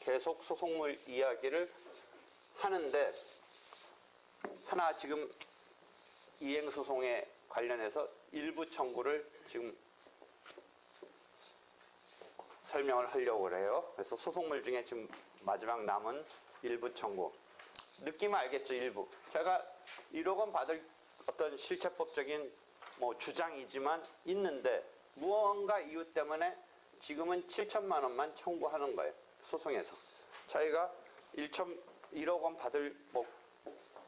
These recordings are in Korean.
계속 소송물 이야기를 하는데 하나 지금 이행소송에 관련해서 일부 청구를 지금 설명을 하려고 해요. 그래서 소송물 중에 지금 마지막 남은 일부 청구. 느낌 알겠죠? 일부. 제가 1억 원 받을 어떤 실체법적인 주장이지만 있는데 무언가 이유 때문에 지금은 7천만 원만 청구하는 거예요. 소송에서. 자기가 1억 원 받을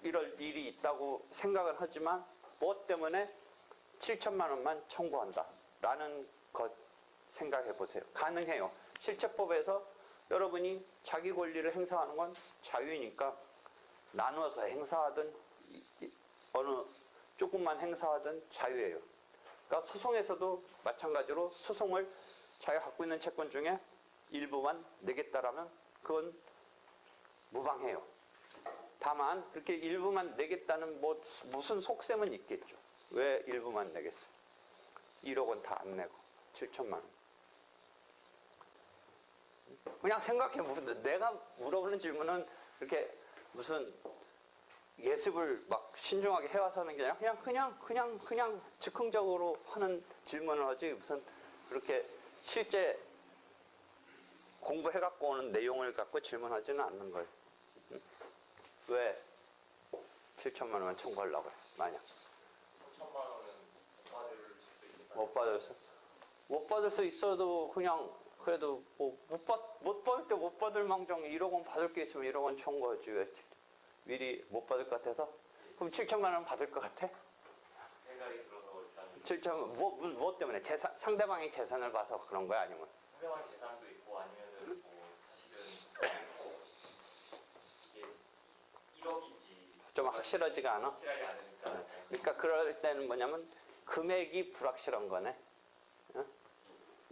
이럴 일이 있다고 생각은 하지만 무엇 때문에 7천만 원만 청구한다 라는 것 생각해 보세요. 가능해요. 실체법에서 여러분이 자기 권리를 행사하는 건 자유니까 나누어서 행사하든 어느 조금만 행사하든 자유예요. 그러니까 소송에서도 마찬가지로 소송을 자기가 갖고 있는 채권 중에 일부만 내겠다라면 그건 무방해요. 다만 그렇게 일부만 내겠다는 무슨 속셈은 있겠죠. 왜 일부만 내겠어요? 1억 원 다 안 내고 7천만 원. 그냥 생각해 보면 내가 물어보는 질문은 그렇게 무슨 예습을 막 신중하게 해와서 하는 게 아니라 그냥 즉흥적으로 하는 질문을 하지 무슨 그렇게 실제 공부해갖고 오는 내용을 갖고 질문하지는 않는 거예요. 응? 왜 7천만 원만 청구하려고 해? 만약 5천만 원은 못 받을 수도 있겠다. 못 받을 수 있어도 그냥 그래도 못 받을 때 못 받을 망정 1억 원 받을 게 있으면 1억 원 청구하지. 왜 미리 못 받을 것 같아서? 그럼 7천만 원 받을 것 같아? 생각이 들어서 일단 7천 뭐 때문에 상대방의 재산을 봐서 그런 거야 아니면? 상대방의 재산도 있고 아니면은 사실은 이게 1억인지 좀 확실하지가 않아? 확실하지 않으니까. 그러니까 그럴 때는 뭐냐면 금액이 불확실한 거네.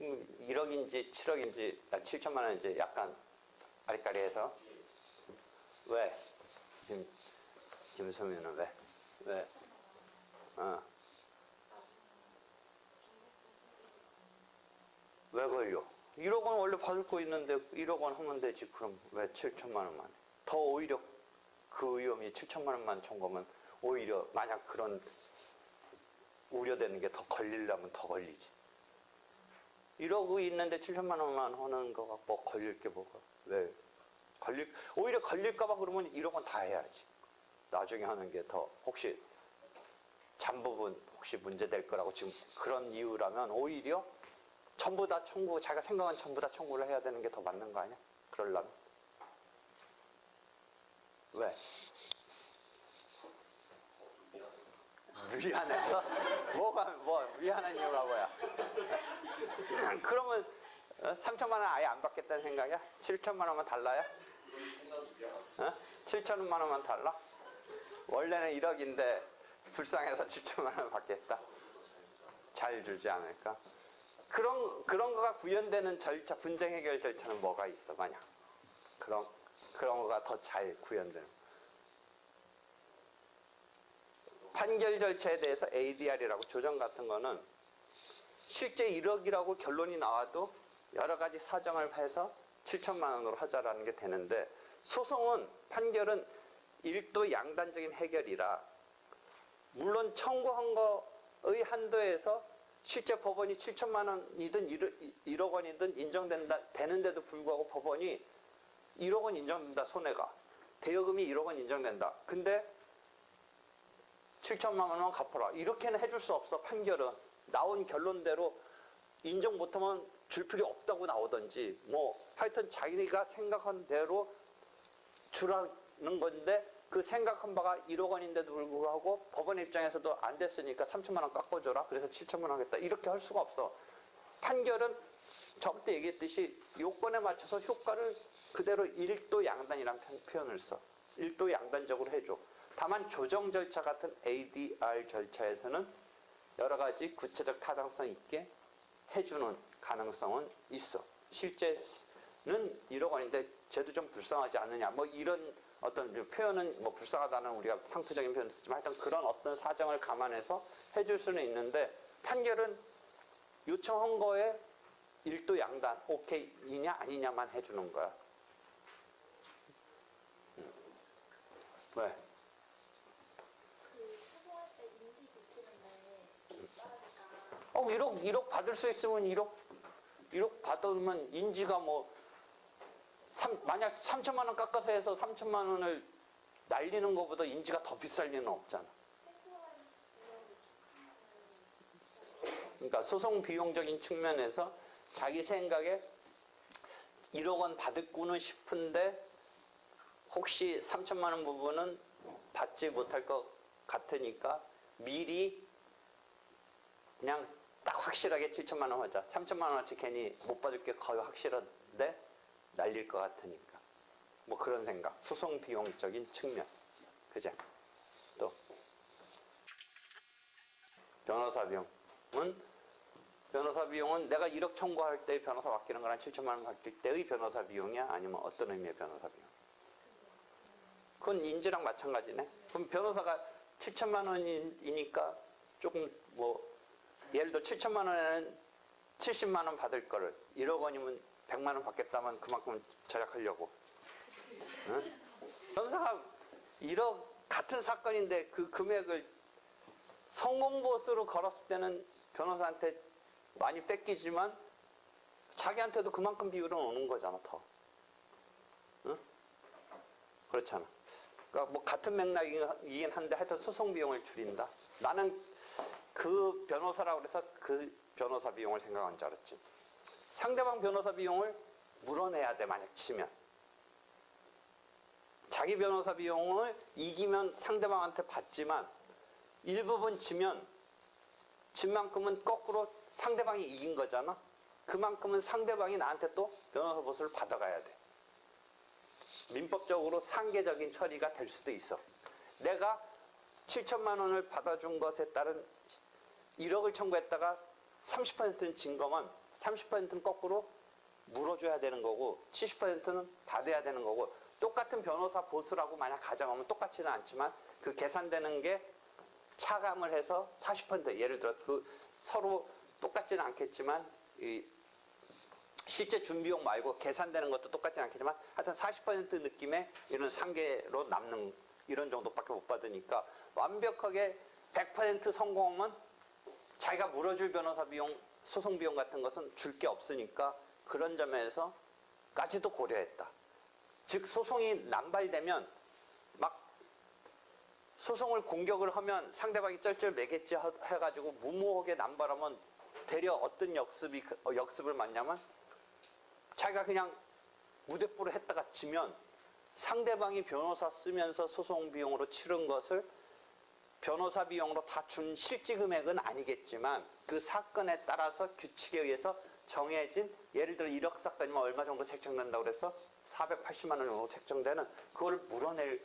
1억인지 7억인지 7천만 원인지 약간 아리까리해서. 왜? 김수민은 왜? 왜? 왜 걸려? 1억 원 원래 받을 거 있는데 1억 원 하면 되지. 그럼 왜 7천만 원만 해? 더 오히려 그 위험이 7천만 원만 청구하면 오히려 만약 그런 우려되는 게 더 걸리려면 더 걸리지. 1억이 있는데 7천만 원만 하는 거 갖고 걸릴 게 뭐가? 왜? 오히려 걸릴까봐 그러면 1억 원 다 해야지. 나중에 하는 게 더 혹시 잔부분 혹시 문제될 거라고 지금 그런 이유라면 오히려 전부 다 자기가 생각한 전부 다 청구를 해야 되는 게 더 맞는 거 아니야? 그러려면. 왜? 미안해서? 미안한 이유가 뭐야? 그러면 3천만 원 아예 안 받겠다는 생각이야? 7천만 원만 달라요? 7천만 원만 달라? 원래는 1억인데 불쌍해서 7천만 원 받겠다? 잘 주지 않을까? 그런 거가 구현되는 절차, 분쟁 해결 절차는 뭐가 있어, 만약? 그런 거가 더 잘 구현되는. 판결 절차에 대해서 ADR이라고 조정 같은 거는 실제 1억이라고 결론이 나와도 여러 가지 사정을 해서 7천만 원으로 하자라는 게 되는데 소송은 판결은 일도 양단적인 해결이라 물론 청구한 거의 한도에서 실제 법원이 7천만 원이든 1억 원이든 되는데도 불구하고 법원이 1억 원 인정된다, 손해가. 대여금이 1억 원 인정된다. 근데 7천만 원만 갚아라. 이렇게는 해줄 수 없어, 판결은. 나온 결론대로 인정 못하면 줄 필요 없다고 나오든지, 하여튼 자기가 생각한 대로 주라는 건데, 그 생각한 바가 1억 원인데도 불구하고 법원 입장에서도 안 됐으니까 3천만 원 깎아줘라. 그래서 7천만 원 하겠다. 이렇게 할 수가 없어. 판결은 저 그때 얘기했듯이 요건에 맞춰서 효과를 그대로 일도 양단이라는 표현을 써. 일도 양단적으로 해줘. 다만 조정 절차 같은 ADR 절차에서는 여러 가지 구체적 타당성 있게 해주는 가능성은 있어. 실제는 1억 원인데 쟤도 좀 불쌍하지 않느냐. 이런 어떤 표현은 뭐 불쌍하다는 우리가 상투적인 표현을 쓰지만 하여튼 그런 어떤 사정을 감안해서 해줄 수는 있는데 판결은 요청한 거에 일도 양단 오케이 이냐 아니냐만 해주는 거야. 왜? 그 소송할 때 인지 붙이는데 비싸니까 1억 받을 수 있으면 1억 받으면 인지가 뭐 만약 3천만 원 깎아서 해서 3천만 원을 날리는 것보다 인지가 더 비쌀 리는 없잖아. 최소한 비용이 그러니까 소송 비용적인 측면에서 자기 생각에 1억 원 받을구는 싶은데 혹시 3천만 원 부분은 받지 못할 것 같으니까 미리 그냥 딱 확실하게 7천만 원 하자. 3천만 원어치 괜히 못 받을 게 거의 확실한데 날릴 것 같으니까. 뭐 그런 생각. 소송 비용적인 측면. 그죠? 또 변호사 비용은 내가 1억 청구할 때 변호사 맡기는 거랑 7천만 원 맡길 때의 변호사 비용이야? 아니면 어떤 의미의 변호사 비용? 그건 인지랑 마찬가지네. 그럼 변호사가 7천만 원이니까 조금 뭐 예를 들어 7천만 원에는 70만 원 받을 거를 1억 원이면 100만 원 받겠다면 그만큼 절약하려고. 응? 변호사가 1억 같은 사건인데 그 금액을 성공보수로 걸었을 때는 변호사한테 많이 뺏기지만 자기한테도 그만큼 비율은 오는 거잖아 더. 응? 그렇잖아. 그러니까 뭐 같은 맥락이긴 한데 하여튼 소송 비용을 줄인다. 나는 그 변호사라고 그래서 그 변호사 비용을 생각한 줄 알았지. 상대방 변호사 비용을 물어내야 돼 만약 치면. 자기 변호사 비용을 이기면 상대방한테 받지만 일부분 지면 진 만큼은 거꾸로 상대방이 이긴 거잖아. 그만큼은 상대방이 나한테 또 변호사 보수를 받아가야 돼. 민법적으로 상계적인 처리가 될 수도 있어. 내가 7천만 원을 받아준 것에 따른 1억을 청구했다가 30%는 진 거면 30%는 거꾸로 물어줘야 되는 거고 70%는 받아야 되는 거고 똑같은 변호사 보수라고 만약 가정하면 똑같지는 않지만 그 계산되는 게 차감을 해서 40% 예를 들어 그 서로 똑같지는 않겠지만 이 실제 준비용 말고 계산되는 것도 똑같지는 않겠지만 하여튼 40% 느낌의 이런 상계로 남는 이런 정도밖에 못 받으니까 완벽하게 100% 성공하면 자기가 물어줄 변호사 비용, 소송 비용 같은 것은 줄 게 없으니까 그런 점에서까지도 고려했다. 즉 소송이 남발되면 막 소송을 공격을 하면 상대방이 쩔쩔 매겠지 해가지고 무모하게 남발하면 되려 어떤 역습을 맞냐면 자기가 그냥 무대뽀를 했다가 지면 상대방이 변호사 쓰면서 소송 비용으로 치른 것을 변호사 비용으로 다 준 실질 금액은 아니겠지만 그 사건에 따라서 규칙에 의해서 정해진 예를 들어 1억 사건이면 얼마 정도 책정된다고 그래서 480만 원 정도 책정되는 그걸 물어낼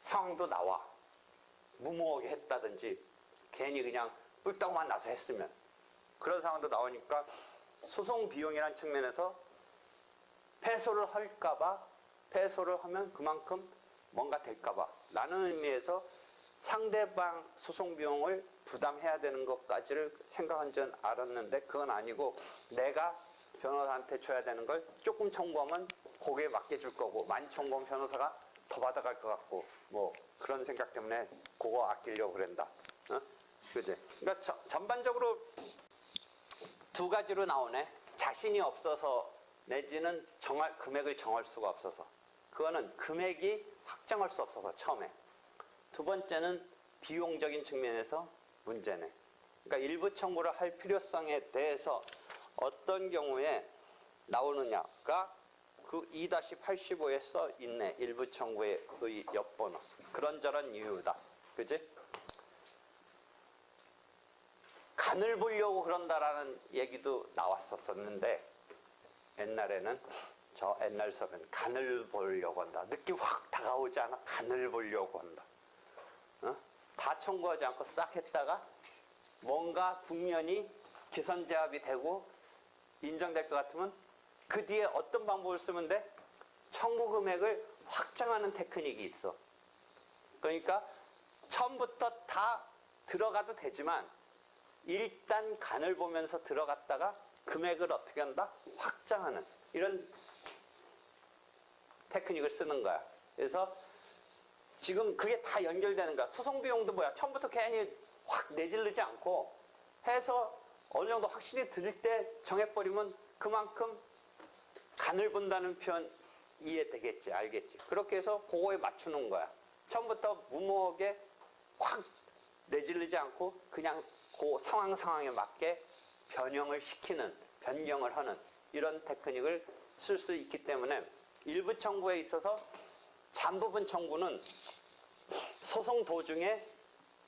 상황도 나와. 무모하게 했다든지 괜히 그냥 뿔따구만 나서 했으면 그런 상황도 나오니까 소송 비용이라는 측면에서 패소를 할까봐 패소를 하면 그만큼 뭔가 될까봐 라는 의미에서 상대방 소송 비용을 부담해야 되는 것까지를 생각한 줄 알았는데 그건 아니고 내가 변호사한테 줘야 되는 걸 조금 청구하면 거기에 맞게 줄 거고 많이 청구하면 변호사가 더 받아갈 것 같고 뭐 그런 생각 때문에 그거 아끼려고 그런다. 어? 그지? 그러니까 전반적으로 두 가지로 나오네. 자신이 없어서 내지는 금액을 정할 수가 없어서. 그거는 금액이 확정할 수 없어서 처음에. 두 번째는 비용적인 측면에서 문제네. 그러니까 일부 청구를 할 필요성에 대해서 어떤 경우에 나오느냐가 그 2-85에 써 있네. 일부 청구의 엿번호. 그런저런 이유다. 그지? 간을 보려고 그런다라는 얘기도 나왔었는데 옛날에는 저 옛날 수업에는 간을 보려고 한다. 느낌 확 다가오지 않아? 간을 보려고 한다. 어? 다 청구하지 않고 싹 했다가 뭔가 국면이 기선제압이 되고 인정될 것 같으면 그 뒤에 어떤 방법을 쓰면 돼? 청구 금액을 확정하는 테크닉이 있어. 그러니까 처음부터 다 들어가도 되지만 일단 간을 보면서 들어갔다가 금액을 어떻게 한다? 확정하는 이런 테크닉을 쓰는 거야. 그래서 지금 그게 다 연결되는 거야. 소송 비용도 뭐야? 처음부터 괜히 확 내지르지 않고 해서 어느 정도 확실히 들 때 정해버리면 그만큼 간을 본다는 표현 이해되겠지, 알겠지. 그렇게 해서 그거에 맞추는 거야. 처음부터 무모하게 확 내지르지 않고 그냥 그 상황에 맞게 변형을 시키는, 변경을 하는 이런 테크닉을 쓸 수 있기 때문에 일부 청구에 있어서 잔부분 청구는 소송 도중에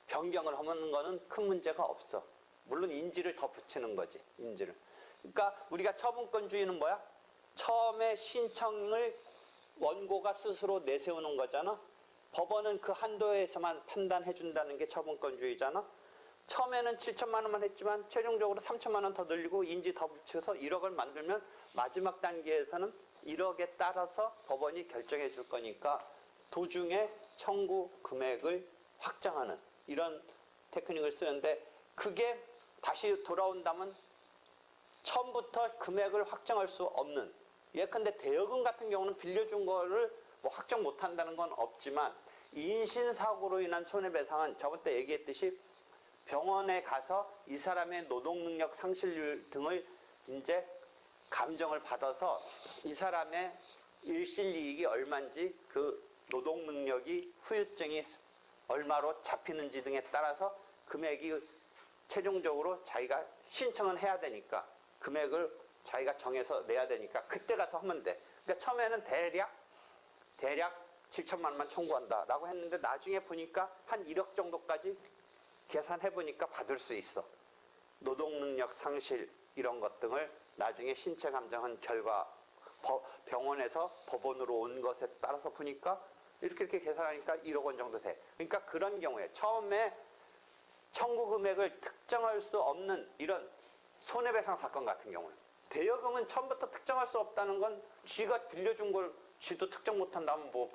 변경을 하는 거는 큰 문제가 없어. 물론 인지를 더 붙이는 거지, 인지를. 그러니까 우리가 처분권주의는 뭐야? 처음에 신청을 원고가 스스로 내세우는 거잖아. 법원은 그 한도에서만 판단해 준다는 게 처분권주의잖아. 처음에는 7천만 원만 했지만 최종적으로 3천만 원 더 늘리고 인지 더 붙여서 1억을 만들면 마지막 단계에서는 1억에 따라서 법원이 결정해 줄 거니까 도중에 청구 금액을 확정하는 이런 테크닉을 쓰는데 그게 다시 돌아온다면 처음부터 금액을 확정할 수 없는 예컨대 대여금 같은 경우는 빌려준 거를 뭐 확정 못 한다는 건 없지만 인신사고로 인한 손해배상은 저번 때 얘기했듯이 병원에 가서 이 사람의 노동능력 상실률 등을 이제 감정을 받아서 이 사람의 일실이익이 얼마인지 그 노동능력이 후유증이 얼마로 잡히는지 등에 따라서 금액이 최종적으로 자기가 신청을 해야 되니까 금액을 자기가 정해서 내야 되니까 그때 가서 하면 돼. 그러니까 처음에는 대략 7천만 원만 청구한다라고 했는데 나중에 보니까 한 1억 정도까지 계산해 보니까 받을 수 있어. 노동능력 상실 이런 것 등을 나중에 신체 감정한 결과 병원에서 법원으로 온 것에 따라서 보니까 이렇게 계산하니까 1억 원 정도 돼. 그러니까 그런 경우에 처음에 청구 금액을 특정할 수 없는 이런 손해배상 사건 같은 경우는 대여금은 처음부터 특정할 수 없다는 건 쥐가 빌려준 걸 쥐도 특정 못한다면 뭐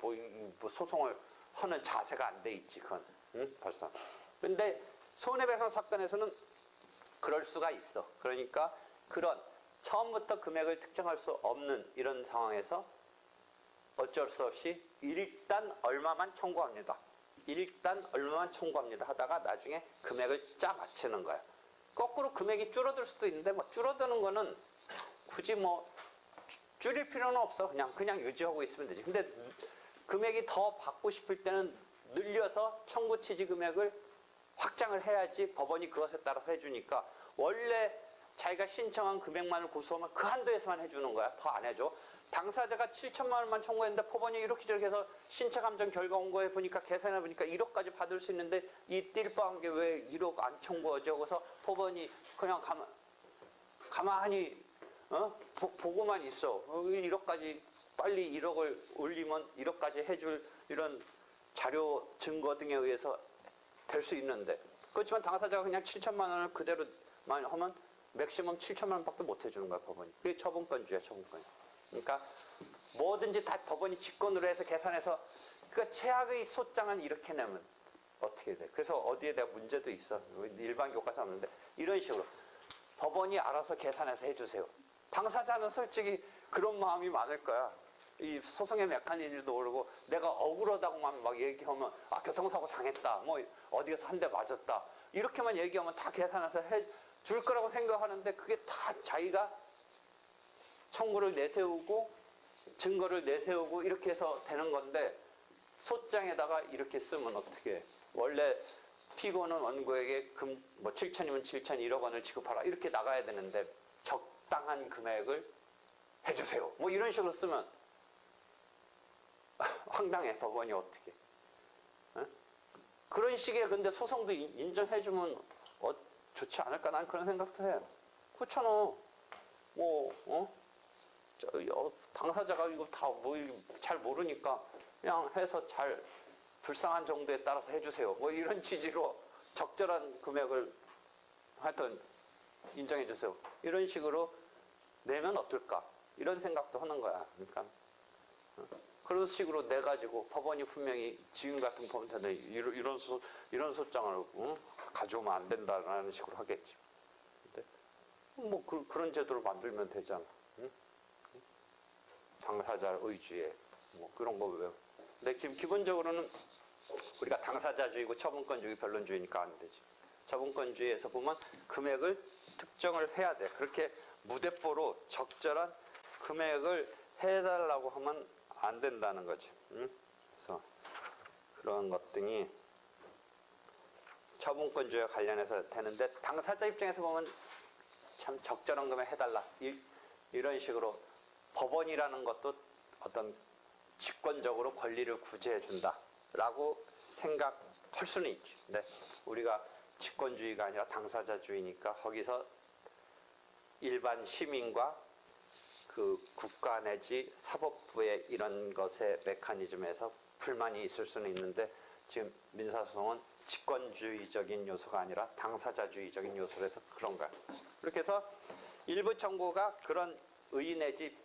소송을 하는 자세가 안 돼 있지 그건 벌써. 근데 손해배상 사건에서는 그럴 수가 있어. 그러니까 그런 처음부터 금액을 특정할 수 없는 이런 상황에서 어쩔 수 없이 일단 얼마만 청구합니다. 일단 얼마만 청구합니다 하다가 나중에 금액을 짜 맞추는 거야. 거꾸로 금액이 줄어들 수도 있는데 뭐 줄어드는 거는 굳이 뭐 줄일 필요는 없어. 그냥 유지하고 있으면 되지. 근데 금액이 더 받고 싶을 때는 늘려서 청구 취지 금액을 확장을 해야지 법원이 그것에 따라서 해주니까 원래 자기가 신청한 금액만을 고소하면 그 한도에서만 해주는 거야. 더 안 해줘. 당사자가 7천만 원만 청구했는데 법원이 이렇게 저렇게 해서 신체 감정 결과 온 거에 보니까 계산해 보니까 1억까지 받을 수 있는데 이 띨빵한 게 왜 1억 안 청구하죠? 그래서 법원이 그냥 가만히 보고만 있어. 1억까지 빨리 1억을 올리면 1억까지 해줄 이런 자료 증거 등에 의해서 될 수 있는데 그렇지만 당사자가 그냥 7천만 원을 그대로만 하면 맥시멈 7천만 원밖에 못 해주는 거야 법원이. 그게 처분권주의야 처분권. 그러니까 뭐든지 다 법원이 직권으로 해서 계산해서 그러니까 최악의 소장은 이렇게 내면 어떻게 돼? 그래서 어디에 대한 문제도 있어. 일반 교과서 없는데 이런 식으로 법원이 알아서 계산해서 해주세요. 당사자는 솔직히 그런 마음이 많을 거야. 이 소송의 메커니즘도 모르고 내가 억울하다고만 막 얘기하면 교통사고 당했다. 뭐 어디 가서 한 대 맞았다. 이렇게만 얘기하면 다 계산해서 해줄 거라고 생각하는데 그게 다 자기가 청구를 내세우고 증거를 내세우고 이렇게 해서 되는 건데 소장에다가 이렇게 쓰면 어떻게 해? 원래 피고는 원고에게 뭐 7천이면 7천 1억 원을 지급하라 이렇게 나가야 되는데 적당한 금액을 해주세요. 뭐 이런 식으로 쓰면 황당해 법원이 어떻게? 에? 그런 식의 근데 소송도 인정해주면 좋지 않을까? 난 그런 생각도 해. 그렇잖아. 당사자가 이거 다 뭐 잘 모르니까 그냥 해서 잘 불쌍한 정도에 따라서 해주세요. 뭐 이런 취지로 적절한 금액을 하여튼 인정해주세요. 이런 식으로 내면 어떨까? 이런 생각도 하는 거야. 그러니까 그런 식으로 내 가지고 법원이 분명히 지금 같은 법원에 이런 소장을 가져오면 안 된다라는 식으로 하겠지. 근데 뭐 그런 제도를 만들면 되잖아. 응? 당사자 의주에 뭐 그런 거 왜? 근데 지금 기본적으로는 우리가 당사자주의고 처분권주의, 변론주의니까 안 되지. 처분권주의에서 보면 금액을 특정을 해야 돼. 그렇게 무대뽀로 적절한 금액을 해달라고 하면 안 된다는 거지. 응? 그래서 그런 것들이 처분권주의와 관련해서 되는데 당사자 입장에서 보면 참 적절한 금액 해달라. 이런 식으로 법원이라는 것도 어떤 직권적으로 권리를 구제해 준다라고 생각할 수는 있지. 근데 우리가 직권주의가 아니라 당사자주의니까 거기서 일반 시민과 그 국가 내지 사법부의 이런 것의 메커니즘에서 불만이 있을 수는 있는데 지금 민사소송은 직권주의적인 요소가 아니라 당사자주의적인 요소라서 그런 거야. 그렇게 해서 일부 청구가 그런 의 내지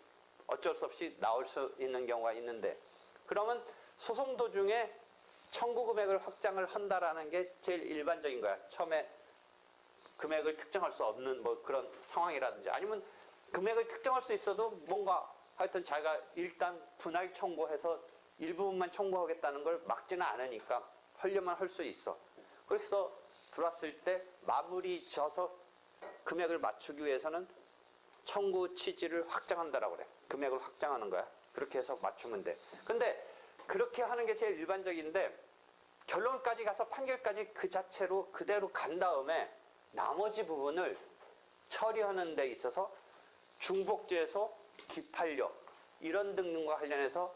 어쩔 수 없이 나올 수 있는 경우가 있는데 그러면 소송 도중에 청구 금액을 확장을 한다라는 게 제일 일반적인 거야. 처음에 금액을 특정할 수 없는 뭐 그런 상황이라든지 아니면 금액을 특정할 수 있어도 뭔가 하여튼 자기가 일단 분할 청구해서 일부분만 청구하겠다는 걸 막지는 않으니까 하려면 할 수 있어. 그래서 들어왔을 때 마무리 져서 금액을 맞추기 위해서는 청구 취지를 확장한다라고 그래. 금액을 확장하는 거야. 그렇게 해서 맞추면 돼. 근데 그렇게 하는 게 제일 일반적인데 결론까지 가서 판결까지 그 자체로 그대로 간 다음에 나머지 부분을 처리하는 데 있어서 중복재소, 기판력 이런 등등과 관련해서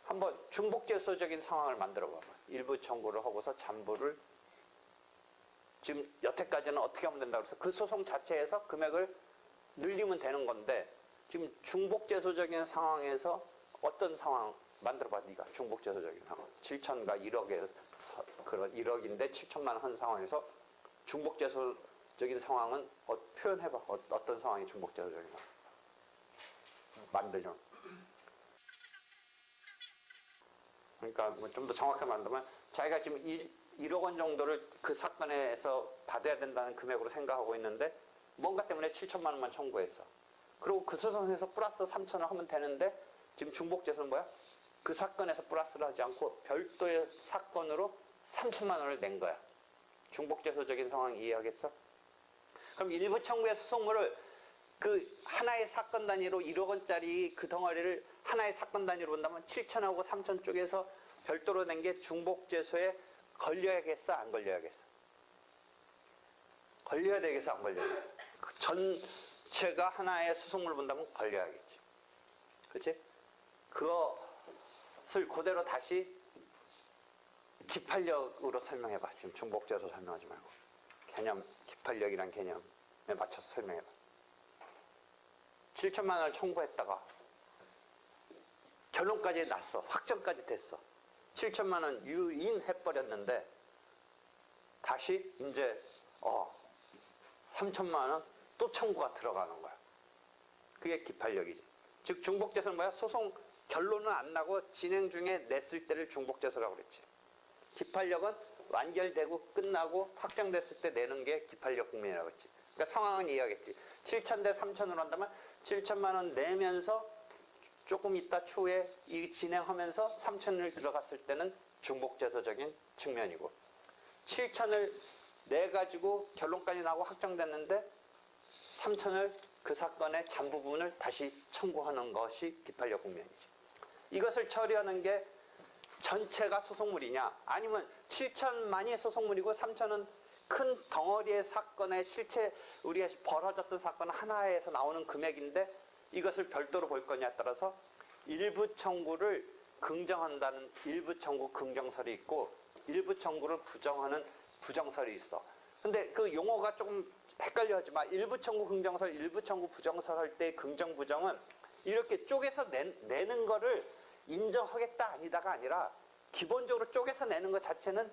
한번 중복재소적인 상황을 만들어 봐봐. 일부 청구를 하고서 잔부를 지금 여태까지는 어떻게 하면 된다고 해서 그 소송 자체에서 금액을 늘리면 되는 건데 지금 중복재소적인 상황에서 어떤 상황 만들어봐. 네가 중복재소적인 상황 7천과 1억에서 그런 1억인데 7천만 원 한 상황에서 중복재소적인 상황은 표현해봐. 어떤 상황이 중복재소적인 상황 만들려면. 그러니까 뭐 좀 더 정확하게 만들면 자기가 지금 1억 원 정도를 그 사건에서 받아야 된다는 금액으로 생각하고 있는데 뭔가 때문에 7천만 원만 청구했어. 그리고 그 소송에서 플러스 3천을 하면 되는데 지금 중복재소는 뭐야? 그 사건에서 플러스를 하지 않고 별도의 사건으로 3천만 원을 낸 거야. 중복재소적인 상황 이해하겠어? 그럼 일부 청구의 소송물을 그 하나의 사건 단위로 1억 원짜리 그 덩어리를 하나의 사건 단위로 본다면 7천하고 3천 쪽에서 별도로 낸 게 중복재소에 걸려야겠어? 안 걸려야겠어? 걸려야 되겠어? 안 걸려야겠어? 그 전체가 하나의 소송물을 본다면 걸려야겠지. 그렇지? 그것을 그대로 다시 기판력으로 설명해봐. 지금 중복재소 설명하지 말고. 개념, 기판력이란 개념에 맞춰서 설명해봐. 7천만 원을 청구했다가 결론까지 났어. 확정까지 됐어. 7천만 원 유인해버렸는데 다시 이제 3천만 원 또 청구가 들어가는 거야. 그게 기판력이지. 즉 중복재소는 뭐야? 소송 결론은 안 나고 진행 중에 냈을 때를 중복재소라고 그랬지. 기판력은 완결되고 끝나고 확정됐을 때 내는 게 기판력 국면이라고 했지. 그러니까 상황은 이해하겠지. 7천 대 3천으로 한다면 7천만 원 내면서 조금 있다 추후에 이 진행하면서 3천을 들어갔을 때는 중복재소적인 측면이고 7천을 내가지고 결론까지 나고 확정됐는데 3천을 그 사건의 잔부분을 다시 청구하는 것이 기판력 국면이지. 이것을 처리하는 게 전체가 소송물이냐 아니면 7천만이 소송물이고 3천은 큰 덩어리의 사건의 실체 우리가 벌어졌던 사건 하나에서 나오는 금액인데 이것을 별도로 볼 거냐에 따라서 일부 청구를 긍정한다는 일부 청구 긍정설이 있고 일부 청구를 부정하는 부정설이 있어. 근데 그 용어가 조금 헷갈려 하지 마. 일부 청구 긍정설, 일부 청구 부정설 할 때 긍정 부정은 이렇게 쪼개서 내는 거를 인정하겠다 아니다가 아니라 기본적으로 쪼개서 내는 것 자체는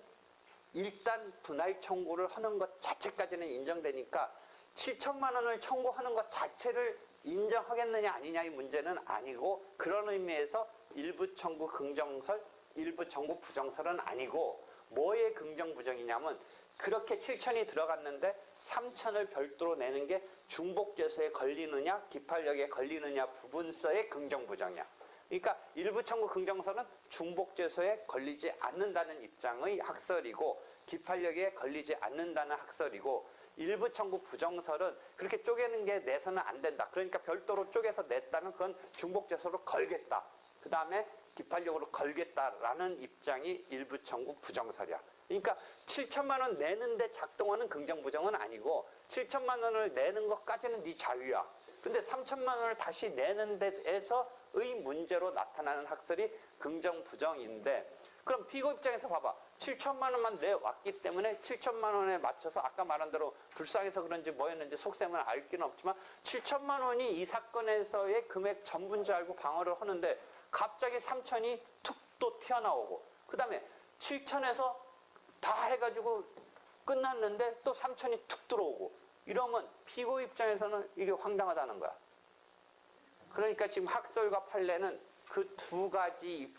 일단 분할 청구를 하는 것 자체까지는 인정되니까 7천만 원을 청구하는 것 자체를 인정하겠느냐 아니냐의 문제는 아니고 그런 의미에서 일부 청구 긍정설, 일부 청구 부정설은 아니고 뭐의 긍정 부정이냐면 그렇게 7천이 들어갔는데 3천을 별도로 내는 게 중복죄소에 걸리느냐 기판력에 걸리느냐 부분서의 긍정 부정이야. 그러니까 일부 청구 긍정설은 중복죄소에 걸리지 않는다는 입장의 학설이고 기판력에 걸리지 않는다는 학설이고 일부 청구 부정설은 그렇게 쪼개는 게 내서는 안 된다. 그러니까 별도로 쪼개서 냈다면 그건 중복죄소로 걸겠다. 그 다음에 기판력으로 걸겠다라는 입장이 일부 청구 부정설이야. 그러니까 7천만 원 내는데 작동하는 긍정 부정은 아니고 7천만 원을 내는 것까지는 네 자유야. 근데 3천만 원을 다시 내는 데에서의 문제로 나타나는 학설이 긍정 부정인데 그럼 피고 입장에서 봐봐. 7천만 원만 내왔기 때문에 7천만 원에 맞춰서 아까 말한 대로 불쌍해서 그런지 뭐였는지 속셈은 알 길은 없지만 7천만 원이 이 사건에서의 금액 전부인 줄 알고 방어를 하는데 갑자기 3천이 툭 또 튀어나오고 그 다음에 7천에서 다 해가지고 끝났는데 또 3천이 툭 들어오고 이러면 피고 입장에서는 이게 황당하다는 거야. 그러니까 지금 학설과 판례는 그 두 가지의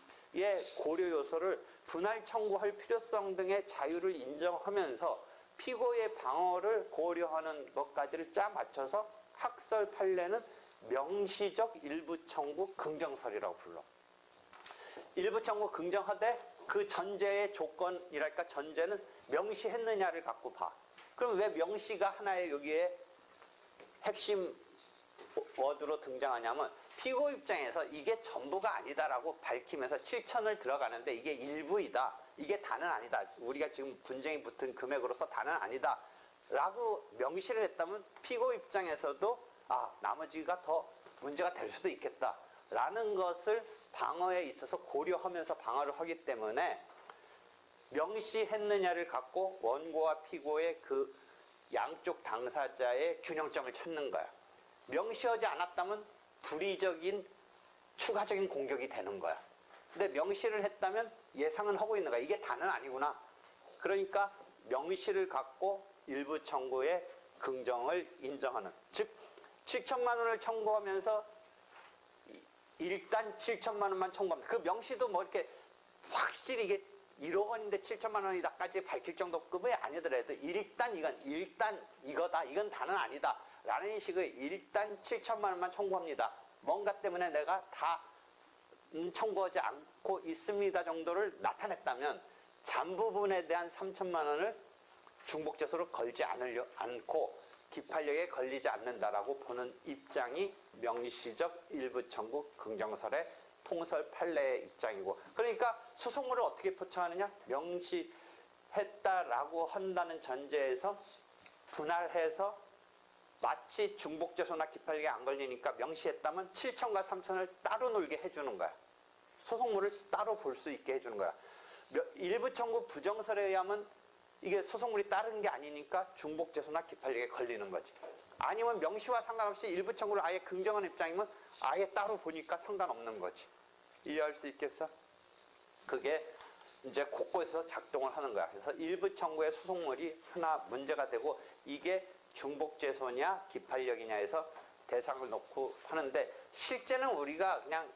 고려 요소를 분할 청구할 필요성 등의 자유를 인정하면서 피고의 방어를 고려하는 것까지를 짜 맞춰서 학설 판례는 명시적 일부 청구 긍정설이라고 불러. 일부 청구 긍정하되 그 전제의 조건이랄까 전제는 명시했느냐를 갖고 봐. 그럼 왜 명시가 하나의 여기에 핵심 워드로 등장하냐면 피고 입장에서 이게 전부가 아니다라고 밝히면서 7천을 들어가는데 이게 일부이다. 이게 다는 아니다. 우리가 지금 분쟁이 붙은 금액으로서 다는 아니다. 라고 명시를 했다면 피고 입장에서도 나머지가 더 문제가 될 수도 있겠다. 라는 것을 방어에 있어서 고려하면서 방어를 하기 때문에 명시했느냐를 갖고 원고와 피고의 그 양쪽 당사자의 균형점을 찾는 거야. 명시하지 않았다면 불의적인 추가적인 공격이 되는 거야. 근데 명시를 했다면 예상은 하고 있는 거야. 이게 다는 아니구나. 그러니까 명시를 갖고 일부 청구의 긍정을 인정하는. 즉 7천만 원을 청구하면서 일단 7천만 원만 청구합니다. 그 명시도 뭐 이렇게 확실히 이게 1억 원인데 7천만 원이다까지 밝힐 정도급이 아니더라도 일단 이거다. 이건 다는 아니다. 라는 식의 일단 7천만 원만 청구합니다. 뭔가 때문에 내가 다 청구하지 않고 있습니다 정도를 나타냈다면 잔부분에 대한 3천만 원을 중복죄소로 걸지 않고 기판력에 걸리지 않는다라고 보는 입장이 명시적 일부 청구 긍정설의 통설 판례의 입장이고 그러니까 소송물을 어떻게 표창하느냐? 명시했다라고 한다는 전제에서 분할해서 마치 중복죄소나 기판력에 안 걸리니까 명시했다면 7천과 3천을 따로 놀게 해주는 거야. 소송물을 따로 볼 수 있게 해주는 거야. 일부 청구 부정설에 의하면 이게 소송물이 따른 게 아니니까 중복죄소나 기판력에 걸리는 거지. 아니면 명시와 상관없이 일부 청구를 아예 긍정하는 입장이면 아예 따로 보니까 상관없는 거지. 이해할 수 있겠어? 그게 이제 곳곳에서 작동을 하는 거야. 그래서 일부 청구의 소송물이 하나 문제가 되고 이게 중복죄소냐 기판력이냐에서 대상을 놓고 하는데 실제는 우리가 그냥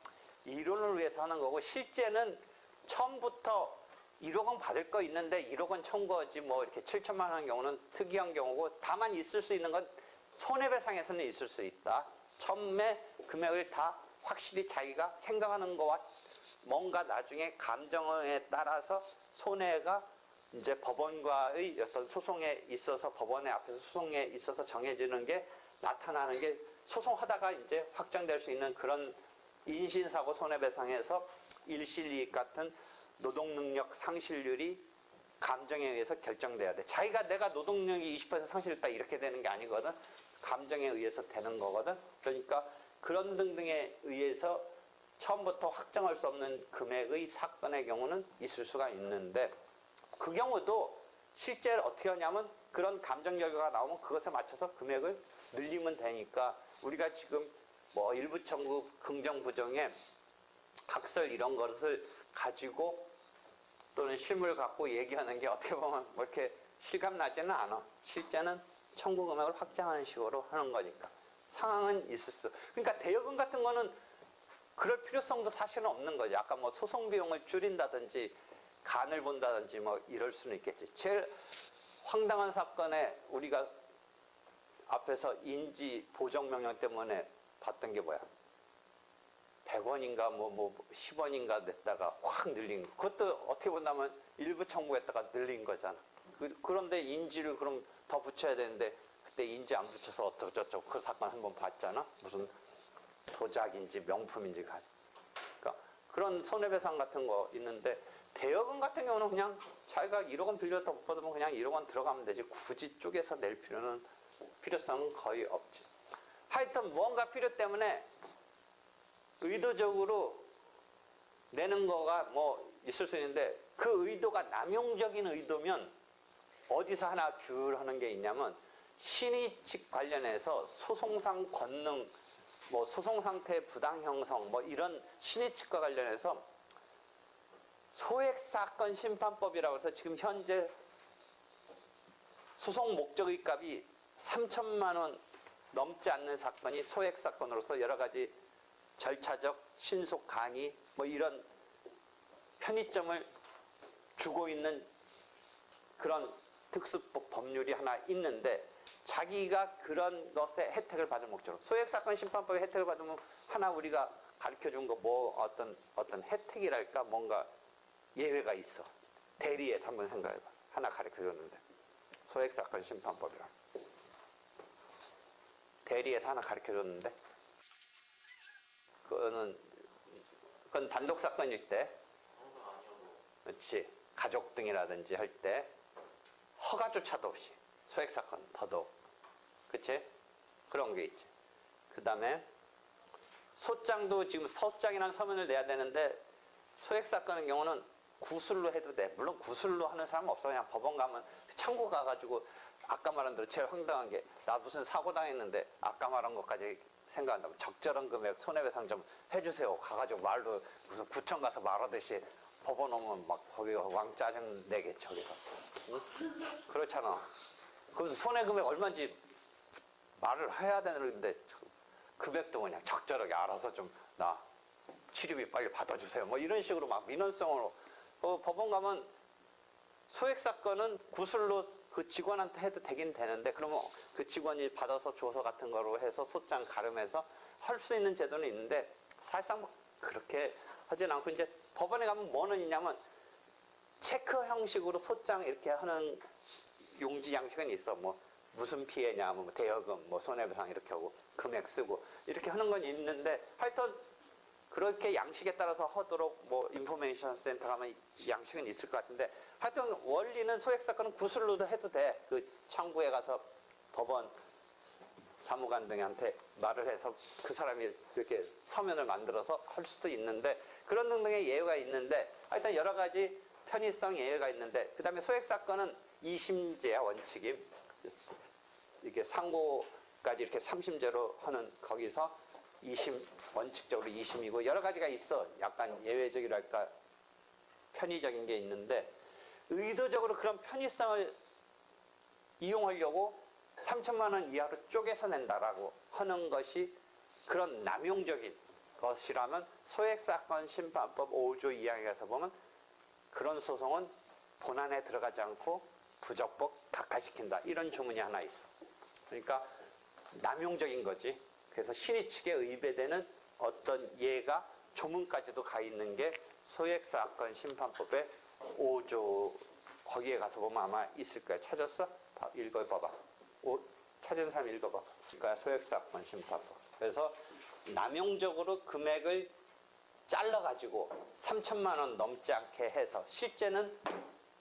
이론을 위해서 하는 거고 실제는 처음부터 1억 원 받을 거 있는데 1억 원 청구하지 뭐 이렇게 7천만 원 경우는 특이한 경우고 다만 있을 수 있는 건 손해배상에서는 있을 수 있다. 처음에 금액을 다 확실히 자기가 생각하는 거와 뭔가 나중에 감정에 따라서 손해가 이제 법원과의 어떤 소송에 있어서 법원의 앞에서 소송에 있어서 정해지는 게 나타나는 게 소송하다가 이제 확정될 수 있는 그런 인신사고 손해배상에서 일실이익 같은 노동능력 상실률이 감정에 의해서 결정돼야 돼. 자기가 내가 노동력이 20% 상실했다 이렇게 되는 게 아니거든. 감정에 의해서 되는 거거든. 그러니까 그런 등등에 의해서 처음부터 확정할 수 없는 금액의 사건의 경우는 있을 수가 있는데 그 경우도 실제 어떻게 하냐면 그런 감정 결과가 나오면 그것에 맞춰서 금액을 늘리면 되니까 우리가 지금 뭐 일부 청구 긍정 부정에 학설 이런 것을 가지고 또는 실물 갖고 얘기하는 게 어떻게 보면 뭐 이렇게 실감 나지는 않아. 실제는 청구 금액을 확정하는 식으로 하는 거니까 상황은 있을 수. 그러니까 대여금 같은 거는 그럴 필요성도 사실은 없는 거죠. 아까 뭐 소송 비용을 줄인다든지 간을 본다든지 뭐 이럴 수는 있겠지. 제일 황당한 사건에 우리가 앞에서 인지 보정 명령 때문에 봤던 게 뭐야? 100원인가 뭐 10원인가 냈다가 확 늘린 거. 그것도 어떻게 본다면 일부 청구했다가 늘린 거잖아. 그런데 인지를 그럼 더 붙여야 되는데 그때 인지 안 붙여서 어쩌고저쩌고 그 사건 한번 봤잖아. 무슨 도자기인지 명품인지 그러니까 그런 손해배상 같은 거 있는데 대여금 같은 경우는 그냥 자기가 1억 원 빌렸다 못 받으면 그냥 1억 원 들어가면 되지 굳이 쪼개서 낼 필요성은 거의 없지. 하여튼 무언가 필요 때문에 의도적으로 내는 거가 뭐 있을 수 있는데 그 의도가 남용적인 의도면 어디서 하나 줄 하는 게 있냐면 신의 측 관련해서 소송상 권능 뭐 소송 상태 부당 형성 뭐 이런 신의 측과 관련해서 소액사건 심판법이라고 해서 지금 현재 소송 목적의 값이 3천만 원 넘지 않는 사건이 소액사건으로서 여러 가지 절차적 신속 강의 뭐 이런 편의점을 주고 있는 그런 특수법 법률이 하나 있는데 자기가 그런 것에 혜택을 받을 목적으로 소액사건 심판법의 혜택을 받으면 하나 우리가 가르쳐준 거 뭐 어떤 혜택이랄까 뭔가 예외가 있어. 대리에서 한번 생각해봐. 하나 가르쳐줬는데 소액사건 심판법이라 대리에서 하나 가르쳐줬는데 그건 단독 사건일 때 항상 아니어도 그렇지 가족 등이라든지 할 때 허가조차도 없이 소액사건 더더욱 그치? 그런 게 있지. 그 다음에 소장도 지금 소장이라는 서면을 내야 되는데 소액사건의 경우는 구술로 해도 돼. 물론 구술로 하는 사람은 없어. 그냥 법원 가면 창고 가가지고 아까 말한 대로 제일 황당한 게 나 무슨 사고 당했는데 아까 말한 것까지 생각한다면 적절한 금액 손해배상 좀 해주세요. 가가지고 말로 무슨 구청 가서 말하듯이 법원 오면 막 거기 왕 짜증 내게 저기서 응? 그렇잖아. 그래서 손해금액 얼마인지 말을 해야 되는데 금액도 그냥 적절하게 알아서 좀 나 치료비 빨리 받아주세요. 뭐 이런 식으로 막 민원성으로 법원 가면 소액사건은 구술로 그 직원한테 해도 되긴 되는데 그러면 그 직원이 받아서 조서 같은 거로 해서 소장 가름해서 할 수 있는 제도는 있는데 사실상 뭐 그렇게 하진 않고 이제 법원에 가면 뭐는 있냐면 체크 형식으로 소장 이렇게 하는 용지 양식은 있어. 뭐 무슨 피해냐, 뭐 대여금, 뭐 손해배상 이렇게 하고 금액 쓰고 이렇게 하는 건 있는데 하여튼 그렇게 양식에 따라서 하도록 뭐 인포메이션 센터 가면 양식은 있을 것 같은데 하여튼 원리는 소액사건은 구술로도 해도 돼. 그 창구에 가서 법원 사무관 등한테 말을 해서 그 사람이 이렇게 서면을 만들어서 할 수도 있는데 그런 등등의 예외가 있는데 하여튼 여러 가지 편의성 예외가 있는데 그 다음에 소액사건은 2심제야 원칙이. 이렇게 상고까지 이렇게 3심제로 하는 거기서 2심 원칙적으로 2심이고 여러 가지가 있어. 약간 예외적이랄까 편의적인 게 있는데 의도적으로 그런 편의성을 이용하려고 3천만 원 이하로 쪼개서 낸다라고 하는 것이 그런 남용적인 것이라면 소액사건 심판법 5조 2항에 가서 보면 그런 소송은 본안에 들어가지 않고 부적법 각하시킨다. 이런 조문이 하나 있어. 그러니까 남용적인 거지. 그래서 신의 측에 의배되는 어떤 예가 조문까지도 가 있는 게 소액사건 심판법의 5조 거기에 가서 보면 아마 있을 거야. 찾았어? 읽어봐봐. 찾은 사람 읽어봐. 그러니까 소액사건 심판법. 그래서 남용적으로 금액을 잘라가지고 3천만 원 넘지 않게 해서 실제는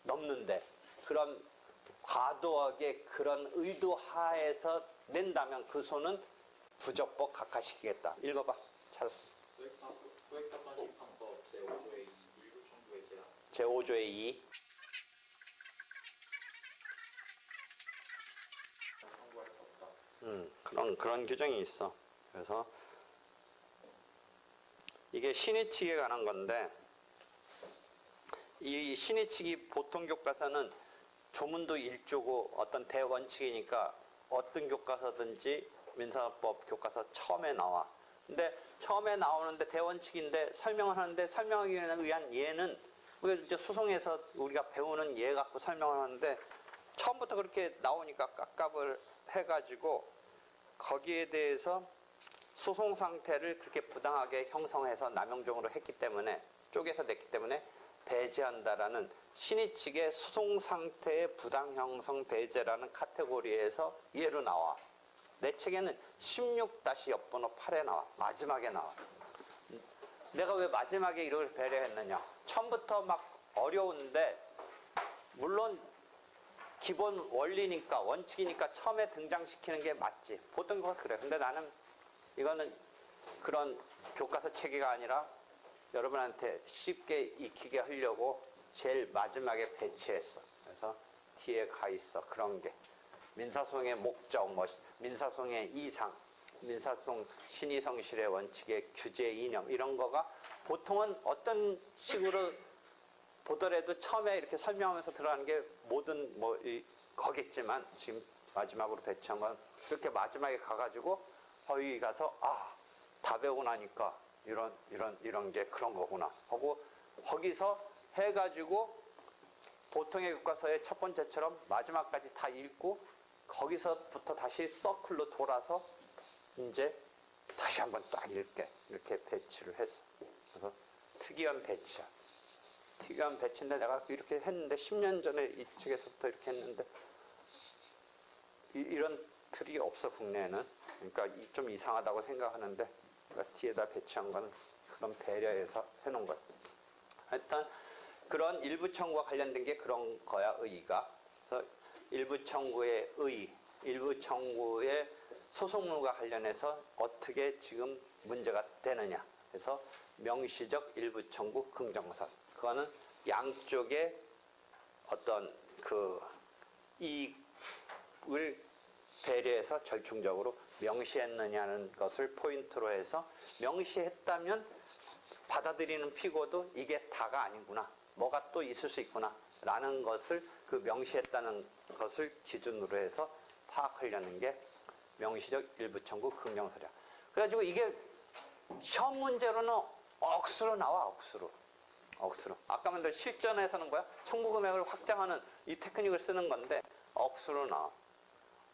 넘는데 그런 과도하게 그런 의도 하에서 낸다면 그 손은 부적법 각하시키겠다. 읽어봐. 찾았어. 소액사건 심판법 제5조의 2 일부 청구의 제한 제5조의 2 청구할 수 없다. 그런 규정이 있어. 그래서 이게 신의칙에 관한 건데 이 신의칙이 보통 교과서는 조문도 1조고 어떤 대원칙이니까 어떤 교과서든지 민사법 교과서 처음에 나와. 근데 처음에 나오는데 대원칙인데 설명을 하는데 설명하기 위한 예는 우리가 이제 소송에서 우리가 배우는 예 갖고 설명을 하는데 처음부터 그렇게 나오니까 깝깝을 해가지고 거기에 대해서 소송 상태를 그렇게 부당하게 형성해서 남용적으로 했기 때문에 쪼개서 냈기 때문에 배제한다라는 신의 측의 소송 상태의 부당 형성 배제라는 카테고리에서 예로 나와. 내 책에는 16-옆번호 8에 나와. 마지막에 나와. 내가 왜 마지막에 이걸 배려했느냐. 처음부터 막 어려운데 물론 기본 원리니까 원칙이니까 처음에 등장시키는 게 맞지. 보통 거 그래. 근데 나는 이거는 그런 교과서 체계가 아니라 여러분한테 쉽게 익히게 하려고 제일 마지막에 배치했어. 그래서 뒤에 가 있어. 그런 게. 민사소송의 목적, 민사소송의 이상, 민사소송 신의성실의 원칙의 규제 이념 이런 거가 보통은 어떤 식으로 보더라도 처음에 이렇게 설명하면서 들어가는 게 모든 거겠지만 지금 마지막으로 배치한 건 그렇게 마지막에 가가지고 거기 가서 다 배우고 나니까 이런 게 그런 거구나 하고 거기서 해가지고 보통의 교과서의 첫 번째처럼 마지막까지 다 읽고 거기서부터 다시 서클로 돌아서 이제 다시 한번 딱 읽게 이렇게 배치를 했어. 그래서 특이한 배치야. 특이한 배치인데 내가 이렇게 했는데 10년 전에 이쪽에서부터 이렇게 했는데 이런 틀이 없어 국내에는. 그러니까 좀 이상하다고 생각하는데 그러니까 뒤에다 배치한 거는 그런 배려해서 해놓은 거야. 하여튼 그런 일부 청구와 관련된 게 그런 거야. 의의가. 그래서 일부 청구의 의의, 일부 청구의 소송물과 관련해서 어떻게 지금 문제가 되느냐. 그래서 명시적 일부 청구 긍정선. 그거는 양쪽의 어떤 그 이익을 배려해서 절충적으로 명시했느냐는 것을 포인트로 해서 명시했다면 받아들이는 피고도 이게 다가 아니구나. 뭐가 또 있을 수 있구나. 라는 것을 그 명시했다는 것을 기준으로 해서 파악하려는 게 명시적 일부 청구 긍정서량. 그래가지고 이게 시험 문제로는 억수로 나와. 억수로. 아까 만들 실전에서는 뭐야? 청구 금액을 확장하는 이 테크닉을 쓰는 건데 억수로 나와.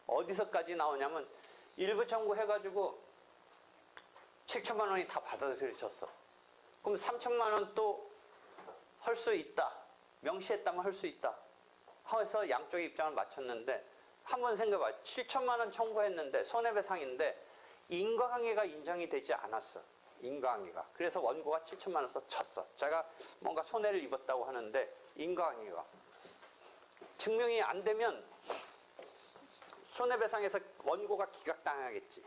어디서까지 나오냐면 일부 청구 해가지고 7천만 원이 다 받아들여졌어. 그럼 3천만 원 또 할 수 있다. 명시했다면 할 수 있다. 해서 양쪽의 입장을 맞췄는데 한번 생각해봐. 7천만 원 청구했는데 손해배상인데 인과관계가 인정이 되지 않았어. 인과관계가. 그래서 원고가 7천만 원 써 졌어. 제가 뭔가 손해를 입었다고 하는데 인과관계가 증명이 안 되면 손해배상에서 원고가 기각당하겠지.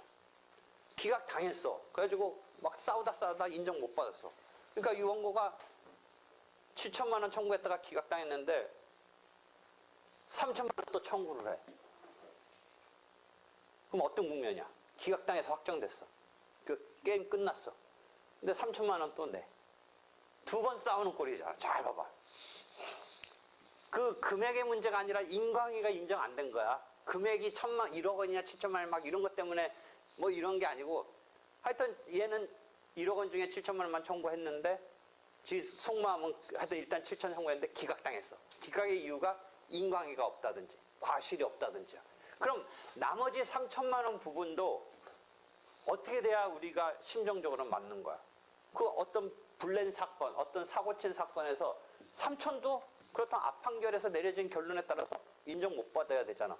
기각당했어. 그래가지고 막 싸우다 인정 못 받았어. 그러니까 이 원고가 7천만 원 청구했다가 기각당했는데 3천만 원 또 청구를 해. 그럼 어떤 국면이야? 기각당해서 확정됐어. 그 게임 끝났어. 근데 3천만 원 또 내. 두 번 싸우는 꼴이잖아. 잘 봐봐. 그 금액의 문제가 아니라 인과관계가 인정 안 된 거야. 금액이 1억 원이냐 7천만 원 막 이런 것 때문에 뭐 이런 게 아니고 하여튼 얘는 1억 원 중에 7천만 원만 청구했는데 지 속마음은 하여튼 일단 7천 청구했는데 기각당했어. 기각의 이유가 인과관계가 없다든지 과실이 없다든지. 그럼 나머지 3천만 원 부분도 어떻게 돼야 우리가 심정적으로 맞는 거야? 그 어떤 불낸 사건, 어떤 사고친 사건에서 3천도 그렇다면 앞판결에서 내려진 결론에 따라서 인정 못 받아야 되잖아.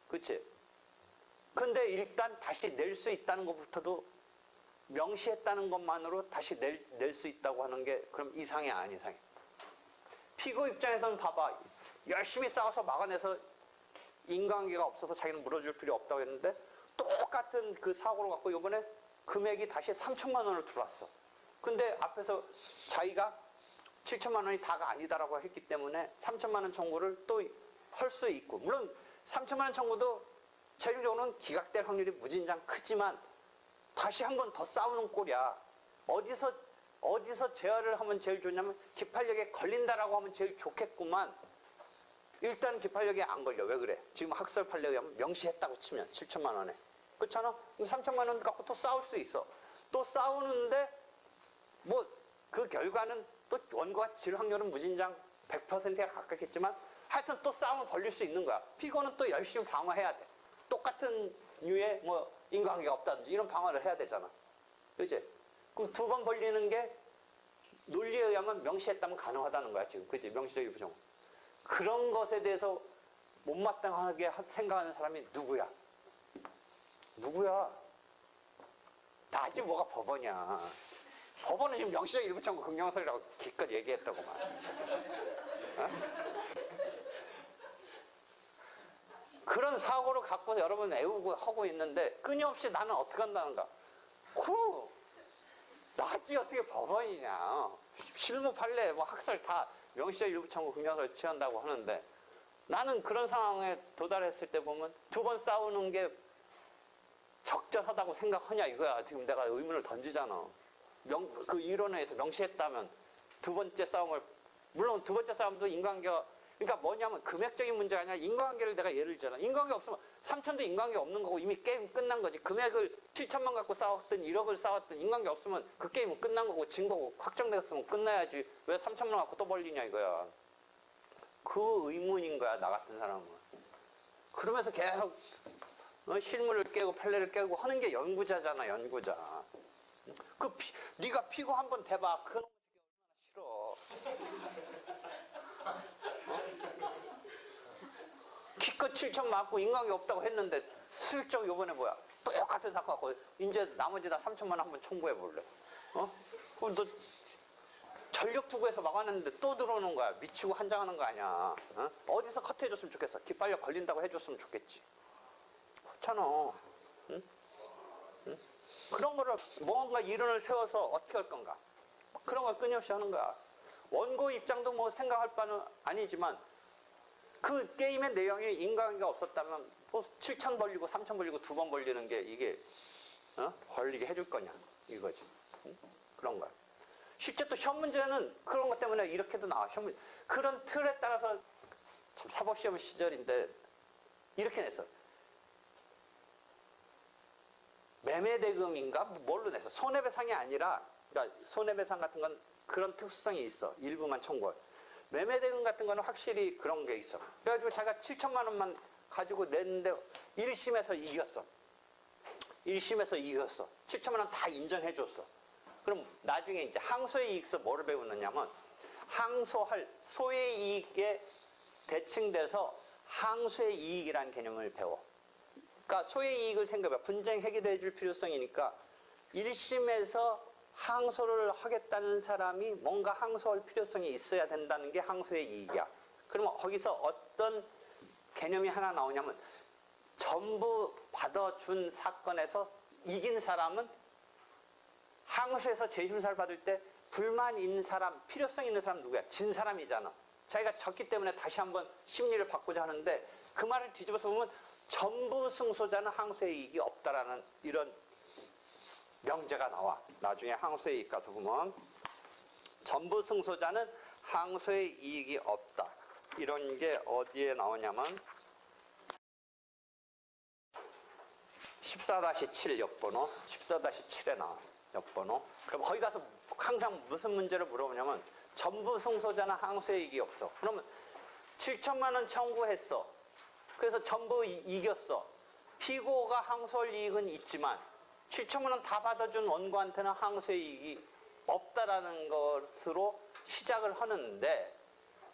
그렇지? 근데 일단 다시 낼 수 있다는 것부터도 명시했다는 것만으로 다시 낼 수 있다고 하는 게 그럼 이상해 안 이상해? 피고 입장에서는 봐봐. 열심히 싸워서 막아내서 인과관계가 없어서 자기는 물어줄 필요 없다고 했는데 똑같은 그 사고를 갖고 이번에 금액이 다시 3천만 원을 들어왔어. 근데 앞에서 자기가 7천만 원이 다가 아니다라고 했기 때문에 3천만 원 청구를 또 할 수 있고, 물론 3천만 원 청구도 최종적으로는 기각될 확률이 무진장 크지만 다시 한 번 더 싸우는 꼴이야. 어디서 제어를 하면 제일 좋냐면 기판력에 걸린다라고 하면 제일 좋겠구만. 일단 기판력에 안 걸려. 왜 그래? 지금 학설 판례에 하면 명시했다고 치면 7천만 원에. 그렇잖아? 그럼 3천만 원 갖고 또 싸울 수 있어. 또 싸우는데 뭐 그 결과는 또 원고가 질 확률은 무진장 100%에 가깝겠지만 하여튼 또 싸움을 벌릴 수 있는 거야. 피고는 또 열심히 방어해야 돼. 똑같은 류의 뭐 인과관계가 없다든지 이런 방어를 해야 되잖아. 그지? 그럼 두 번 벌리는 게 논리에 의하면 명시했다면 가능하다는 거야, 지금. 그지? 명시적 일부 청구. 그런 것에 대해서 못마땅하게 생각하는 사람이 누구야? 누구야? 나지 뭐가 법원이야. 법원은 지금 명시적 일부 청구 긍정설이라고 기껏 얘기했다고만. 어? 그런 사고를 갖고 여러분 애우고 하고 있는데 끊임없이 나는 어떻게 한다는가? 그럼 나지 어떻게 법원이냐? 실무 판례 뭐 학설 다 명시적 일부 청구 긍정설 취한다고 하는데 나는 그런 상황에 도달했을 때 보면 두 번 싸우는 게 적절하다고 생각하냐 이거야. 지금 내가 의문을 던지잖아. 그 이론에서 명시했다면 두 번째 싸움을, 물론 두 번째 싸움도 인과관계가, 그러니까 뭐냐면 금액적인 문제가 아니라 인과관계를 내가 예를 들잖아. 인과관계 없으면 3천도 인과관계 없는 거고 이미 게임 끝난 거지. 금액을 7천만 갖고 싸웠든 1억을 싸웠든 인과관계 없으면 그 게임은 끝난 거고 증거고 확정됐으면 끝나야지. 왜 3천만 갖고 또 벌리냐 이거야. 그 의문인 거야, 나 같은 사람은. 그러면서 계속 실무를 깨고 판례를 깨고 하는 게 연구자잖아, 연구자. 네가 피고 한번 대봐. 그놈 얼마나 싫어. 기껏 7천 맞고 인간관계 없다고 했는데 슬쩍 요번에 뭐야? 똑같은 사건 갖고 이제 나머지 다 3천만 원 한번 청구해 볼래. 그럼 너 전력 투구해서 막아냈는데 또 들어오는 거야. 미치고 한장하는 거 아니야. 어디서 커트해줬으면 좋겠어. 깃발력 걸린다고 해줬으면 좋겠지. 그렇잖아. 응? 그런 거를 뭔가 이론을 세워서 어떻게 할 건가? 그런 걸 끊임없이 하는 거야. 원고 입장도 뭐 생각할 바는 아니지만 그 게임의 내용이 인과관계가 없었다면 뭐 7천 벌리고 3천 벌리고 두 번 벌리는 게 이게 벌리게 해줄 거냐 이거지. 응? 그런 거야. 실제 또 시험 문제는 그런 것 때문에 이렇게도 나와. 시험 문제. 그런 틀에 따라서 참 사법시험 시절인데 이렇게 냈어. 매매대금인가 뭘로 냈어. 손해배상이 아니라, 그러니까 손해배상 같은 건 그런 특수성이 있어. 일부만 청구할. 매매대금 같은 거는 확실히 그런 게 있어. 그래가지고 자기가 7천만 원만 가지고 냈는데 1심에서 이겼어. 1심에서 이겼어. 7천만 원 다 인정해줬어. 그럼 나중에 이제 항소의 이익서 뭐를 배우느냐면 항소할 소의 이익에 대칭돼서 항소의 이익이라는 개념을 배워. 그러니까 소의 이익을 생각해봐. 분쟁 해결해 줄 필요성이니까 1심에서 항소를 하겠다는 사람이 뭔가 항소할 필요성이 있어야 된다는 게 항소의 이익이야. 그러면 거기서 어떤 개념이 하나 나오냐면 전부 받아준 사건에서 이긴 사람은 항소에서 재심사를 받을 때 불만 있는 사람, 필요성 있는 사람 누구야? 진 사람이잖아. 자기가 졌기 때문에 다시 한번 심리를 받고자 하는데 그 말을 뒤집어서 보면 전부 승소자는 항소의 이익이 없다라는 이런 명제가 나와. 나중에 항소의 이익 가서 보면 전부 승소자는 항소의 이익이 없다. 이런 게 어디에 나오냐면 14-7 옆번호 14-7에 나와. 옆번호. 그럼 거기 가서 항상 무슨 문제를 물어보냐면 전부 승소자는 항소의 이익이 없어. 그러면 7천만 원 청구했어. 그래서 전부 이겼어. 피고가 항소할 이익은 있지만 7천만 원 다 받아준 원고한테는 항소의 이익이 없다라는 것으로 시작을 하는데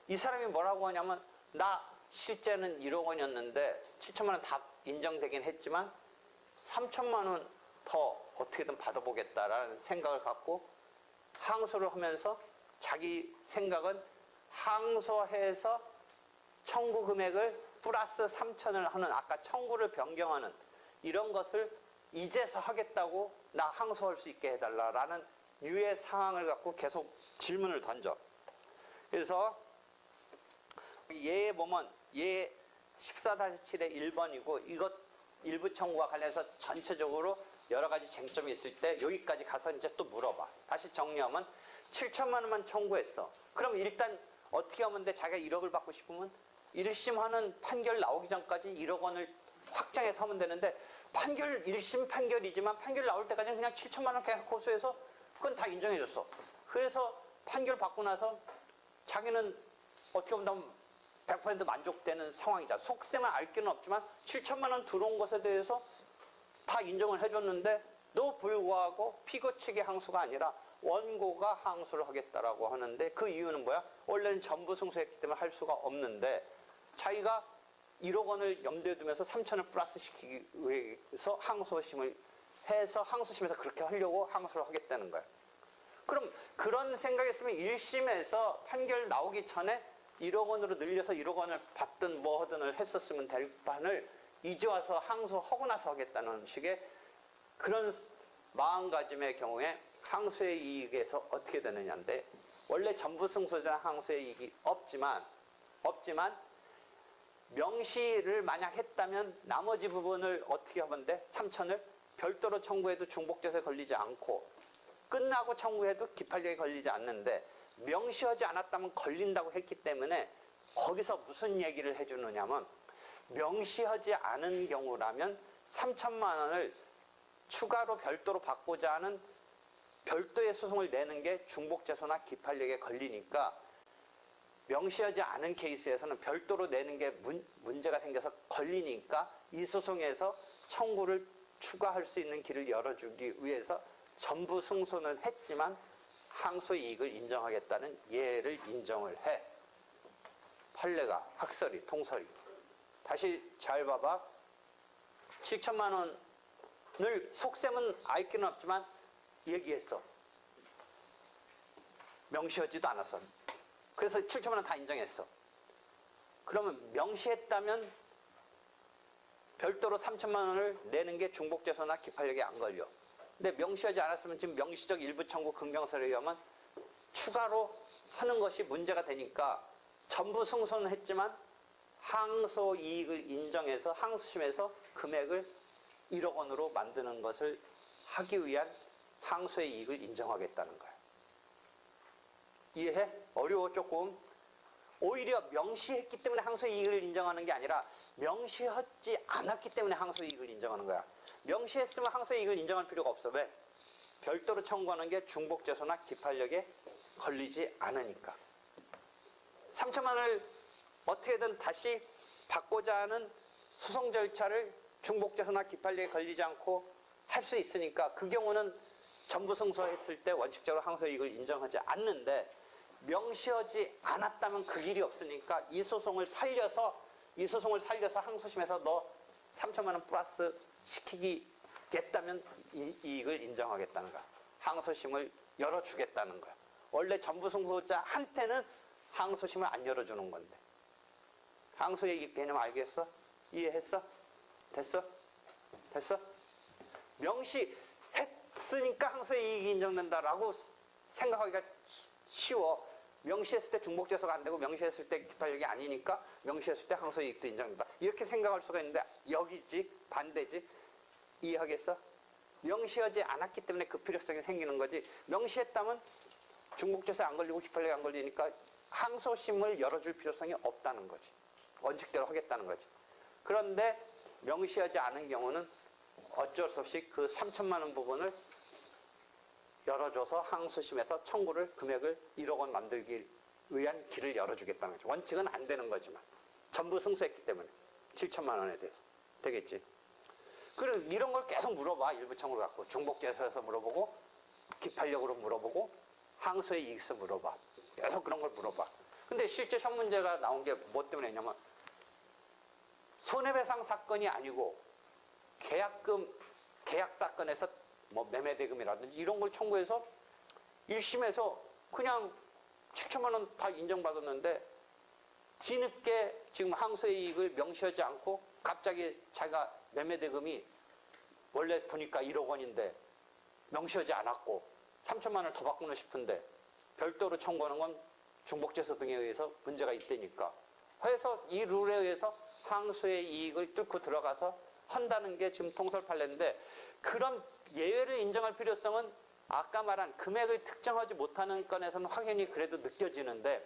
이 사람이 뭐라고 하냐면 나 실제는 1억 원이었는데 7천만 원 다 인정되긴 했지만 3천만 원 더 어떻게든 받아보겠다라는 생각을 갖고 항소를 하면서 자기 생각은 항소해서 청구 금액을 플러스 3천을 하는 아까 청구를 변경하는 이런 것을 이제서 하겠다고 나 항소할 수 있게 해달라라는 유의 상황을 갖고 계속 질문을 던져. 그래서 얘에 보면 얘 14-7의 1번이고 이것 일부 청구와 관련해서 전체적으로 여러 가지 쟁점이 있을 때 여기까지 가서 이제 또 물어봐. 다시 정리하면 7천만 원만 청구했어. 그럼 일단 어떻게 하면 돼? 자기가 1억을 받고 싶으면 1심 하는 판결 나오기 전까지 1억 원을 확장해서 하면 되는데 판결 1심 판결이지만 판결 나올 때까지는 그냥 7천만 원 계속 고소해서 그건 다 인정해줬어. 그래서 판결 받고 나서 자기는 어떻게 보면 100% 만족되는 상황이잖아. 속셈을 알 길은 없지만 7천만 원 들어온 것에 대해서 다 인정을 해줬는데도 불구하고 피고 측의 항소가 아니라 원고가 항소를 하겠다라고 하는데 그 이유는 뭐야? 원래는 전부 승소했기 때문에 할 수가 없는데 자기가 1억 원을 염두에 두면서 3천을 플러스 시키기 위해서 항소심을 해서 항소심에서 그렇게 하려고 항소를 하겠다는 거야. 그럼 그런 생각했으면 1심에서 판결 나오기 전에 1억 원으로 늘려서 1억 원을 받든 뭐 하든 했었으면 될 판을 이제 와서 항소하고 나서 하겠다는 식의 그런 마음가짐의 경우에 항소의 이익에서 어떻게 되느냐인데 원래 전부 승소자는 항소의 이익이 없지만 명시를 만약 했다면 나머지 부분을 어떻게 하면 돼? 3천을 별도로 청구해도 중복죄세 걸리지 않고 끝나고 청구해도 기판력이 걸리지 않는데 명시하지 않았다면 걸린다고 했기 때문에 거기서 무슨 얘기를 해주느냐면 명시하지 않은 경우라면 3천만 원을 추가로 별도로 받고자 하는 별도의 소송을 내는 게 중복죄소나 기판력에 걸리니까 명시하지 않은 케이스에서는 별도로 내는 게 문제가 생겨서 걸리니까 이 소송에서 청구를 추가할 수 있는 길을 열어주기 위해서 전부 승소는 했지만 항소의 이익을 인정하겠다는 예를 인정을 해. 판례가 학설이 통설이. 다시 잘 봐봐. 7천만 원을 속셈은 알 길은 없지만 얘기했어. 명시하지도 않았어. 그래서 7천만 원 다 인정했어. 그러면 명시했다면 별도로 3천만 원을 내는 게 중복죄소나 기판력에 안 걸려. 근데 명시하지 않았으면 지금 명시적 일부 청구 긍정설에 의하면 추가로 하는 것이 문제가 되니까 전부 승소는 했지만 항소 이익을 인정해서 항소심에서 금액을 1억 원으로 만드는 것을 하기 위한 항소의 이익을 인정하겠다는 거야. 이해해? 어려워 조금. 오히려 명시했기 때문에 항소의 이익을 인정하는 게 아니라 명시하지 않았기 때문에 항소의 이익을 인정하는 거야. 명시했으면 항소의 이익을 인정할 필요가 없어. 왜? 별도로 청구하는 게 중복죄소나 기판력에 걸리지 않으니까. 3천만 원을 어떻게든 다시 받고자 하는 소송 절차를 중복죄소나 기판력에 걸리지 않고 할 수 있으니까 그 경우는 전부 승소했을 때 원칙적으로 항소의 이익을 인정하지 않는데 명시하지 않았다면 그 길이 없으니까 이 소송을 살려서 항소심에서 너 3천만 원 플러스 시키겠다면 이 이익을 인정하겠다는 거야. 항소심을 열어주겠다는 거야. 원래 전부 승소자한테는 항소심을 안 열어주는 건데. 항소의 이익 개념 알겠어? 이해했어? 됐어? 명시했으니까 항소의 이익이 인정된다라고 생각하기가 쉬워. 명시했을 때 중복죄소가 안 되고 명시했을 때 기판력이 아니니까 명시했을 때 항소의 이익도 인정된다. 이렇게 생각할 수가 있는데 여기지 반대지. 이해하겠어? 명시하지 않았기 때문에 그 필요성이 생기는 거지. 명시했다면 중복죄소에 안 걸리고 기판력이 안 걸리니까 항소심을 열어줄 필요성이 없다는 거지. 원칙대로 하겠다는 거지. 그런데 명시하지 않은 경우는 어쩔 수 없이 그 3천만 원 부분을 열어줘서 항소심에서 청구를 금액을 1억 원 만들기 위한 길을 열어주겠다는 거죠. 원칙은 안 되는 거지만 전부 승소했기 때문에 7천만 원에 대해서 되겠지. 그럼 이런 걸 계속 물어봐. 일부 청구를 갖고 중복죄소에서 물어보고 기판력으로 물어보고 항소의 이익에서 물어봐. 계속 그런 걸 물어봐. 근데 실제 시험 문제가 나온 게 뭐 때문에 했냐면 손해배상 사건이 아니고 계약 사건에서 뭐 매매대금이라든지 이런 걸 청구해서 1심에서 그냥 7천만 원 다 인정받았는데 뒤늦게 지금 항소의 이익을 명시하지 않고 갑자기 자기가 매매대금이 원래 보니까 1억 원인데 명시하지 않았고 3천만 원을 더 받고는 싶은데 별도로 청구하는 건 중복죄소 등에 의해서 문제가 있다니까. 그래서 이 룰에 의해서 항소의 이익을 뚫고 들어가서 한다는 게 지금 통설 판례인데 그런 예외를 인정할 필요성은 아까 말한 금액을 특정하지 못하는 건에서는 확연히 그래도 느껴지는데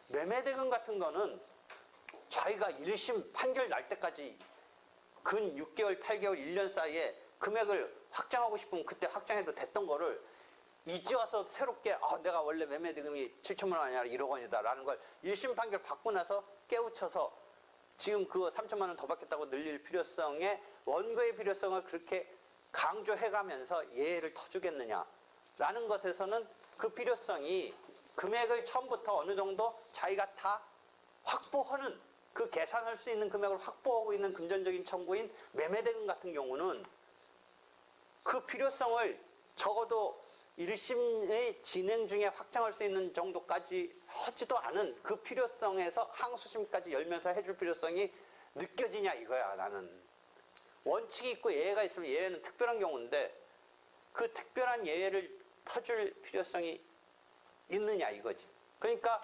매매대금 같은 거는 자기가 1심 판결 날 때까지 근 6개월, 8개월, 1년 사이에 금액을 확정하고 싶으면 그때 확정해도 됐던 거를 이제 와서 새롭게 내가 원래 매매대금이 7천만 원 아니라 1억 원이다라는 걸 1심 판결 받고 나서 깨우쳐서 지금 그 3천만 원 더 받겠다고 늘릴 필요성에 원고의 필요성을 그렇게 강조해가면서 예외를 터주겠느냐라는 것에서는 그 필요성이 금액을 처음부터 어느 정도 자기가 다 확보하는 그 계산할 수 있는 금액을 확보하고 있는 금전적인 청구인 매매대금 같은 경우는 그 필요성을 적어도 1심의 진행 중에 확정할 수 있는 정도까지 하지도 않은 그 필요성에서 항소심까지 열면서 해줄 필요성이 느껴지냐 이거야. 나는 원칙이 있고 예외가 있으면 예외는 특별한 경우인데 그 특별한 예외를 터줄 필요성이 있느냐 이거지. 그러니까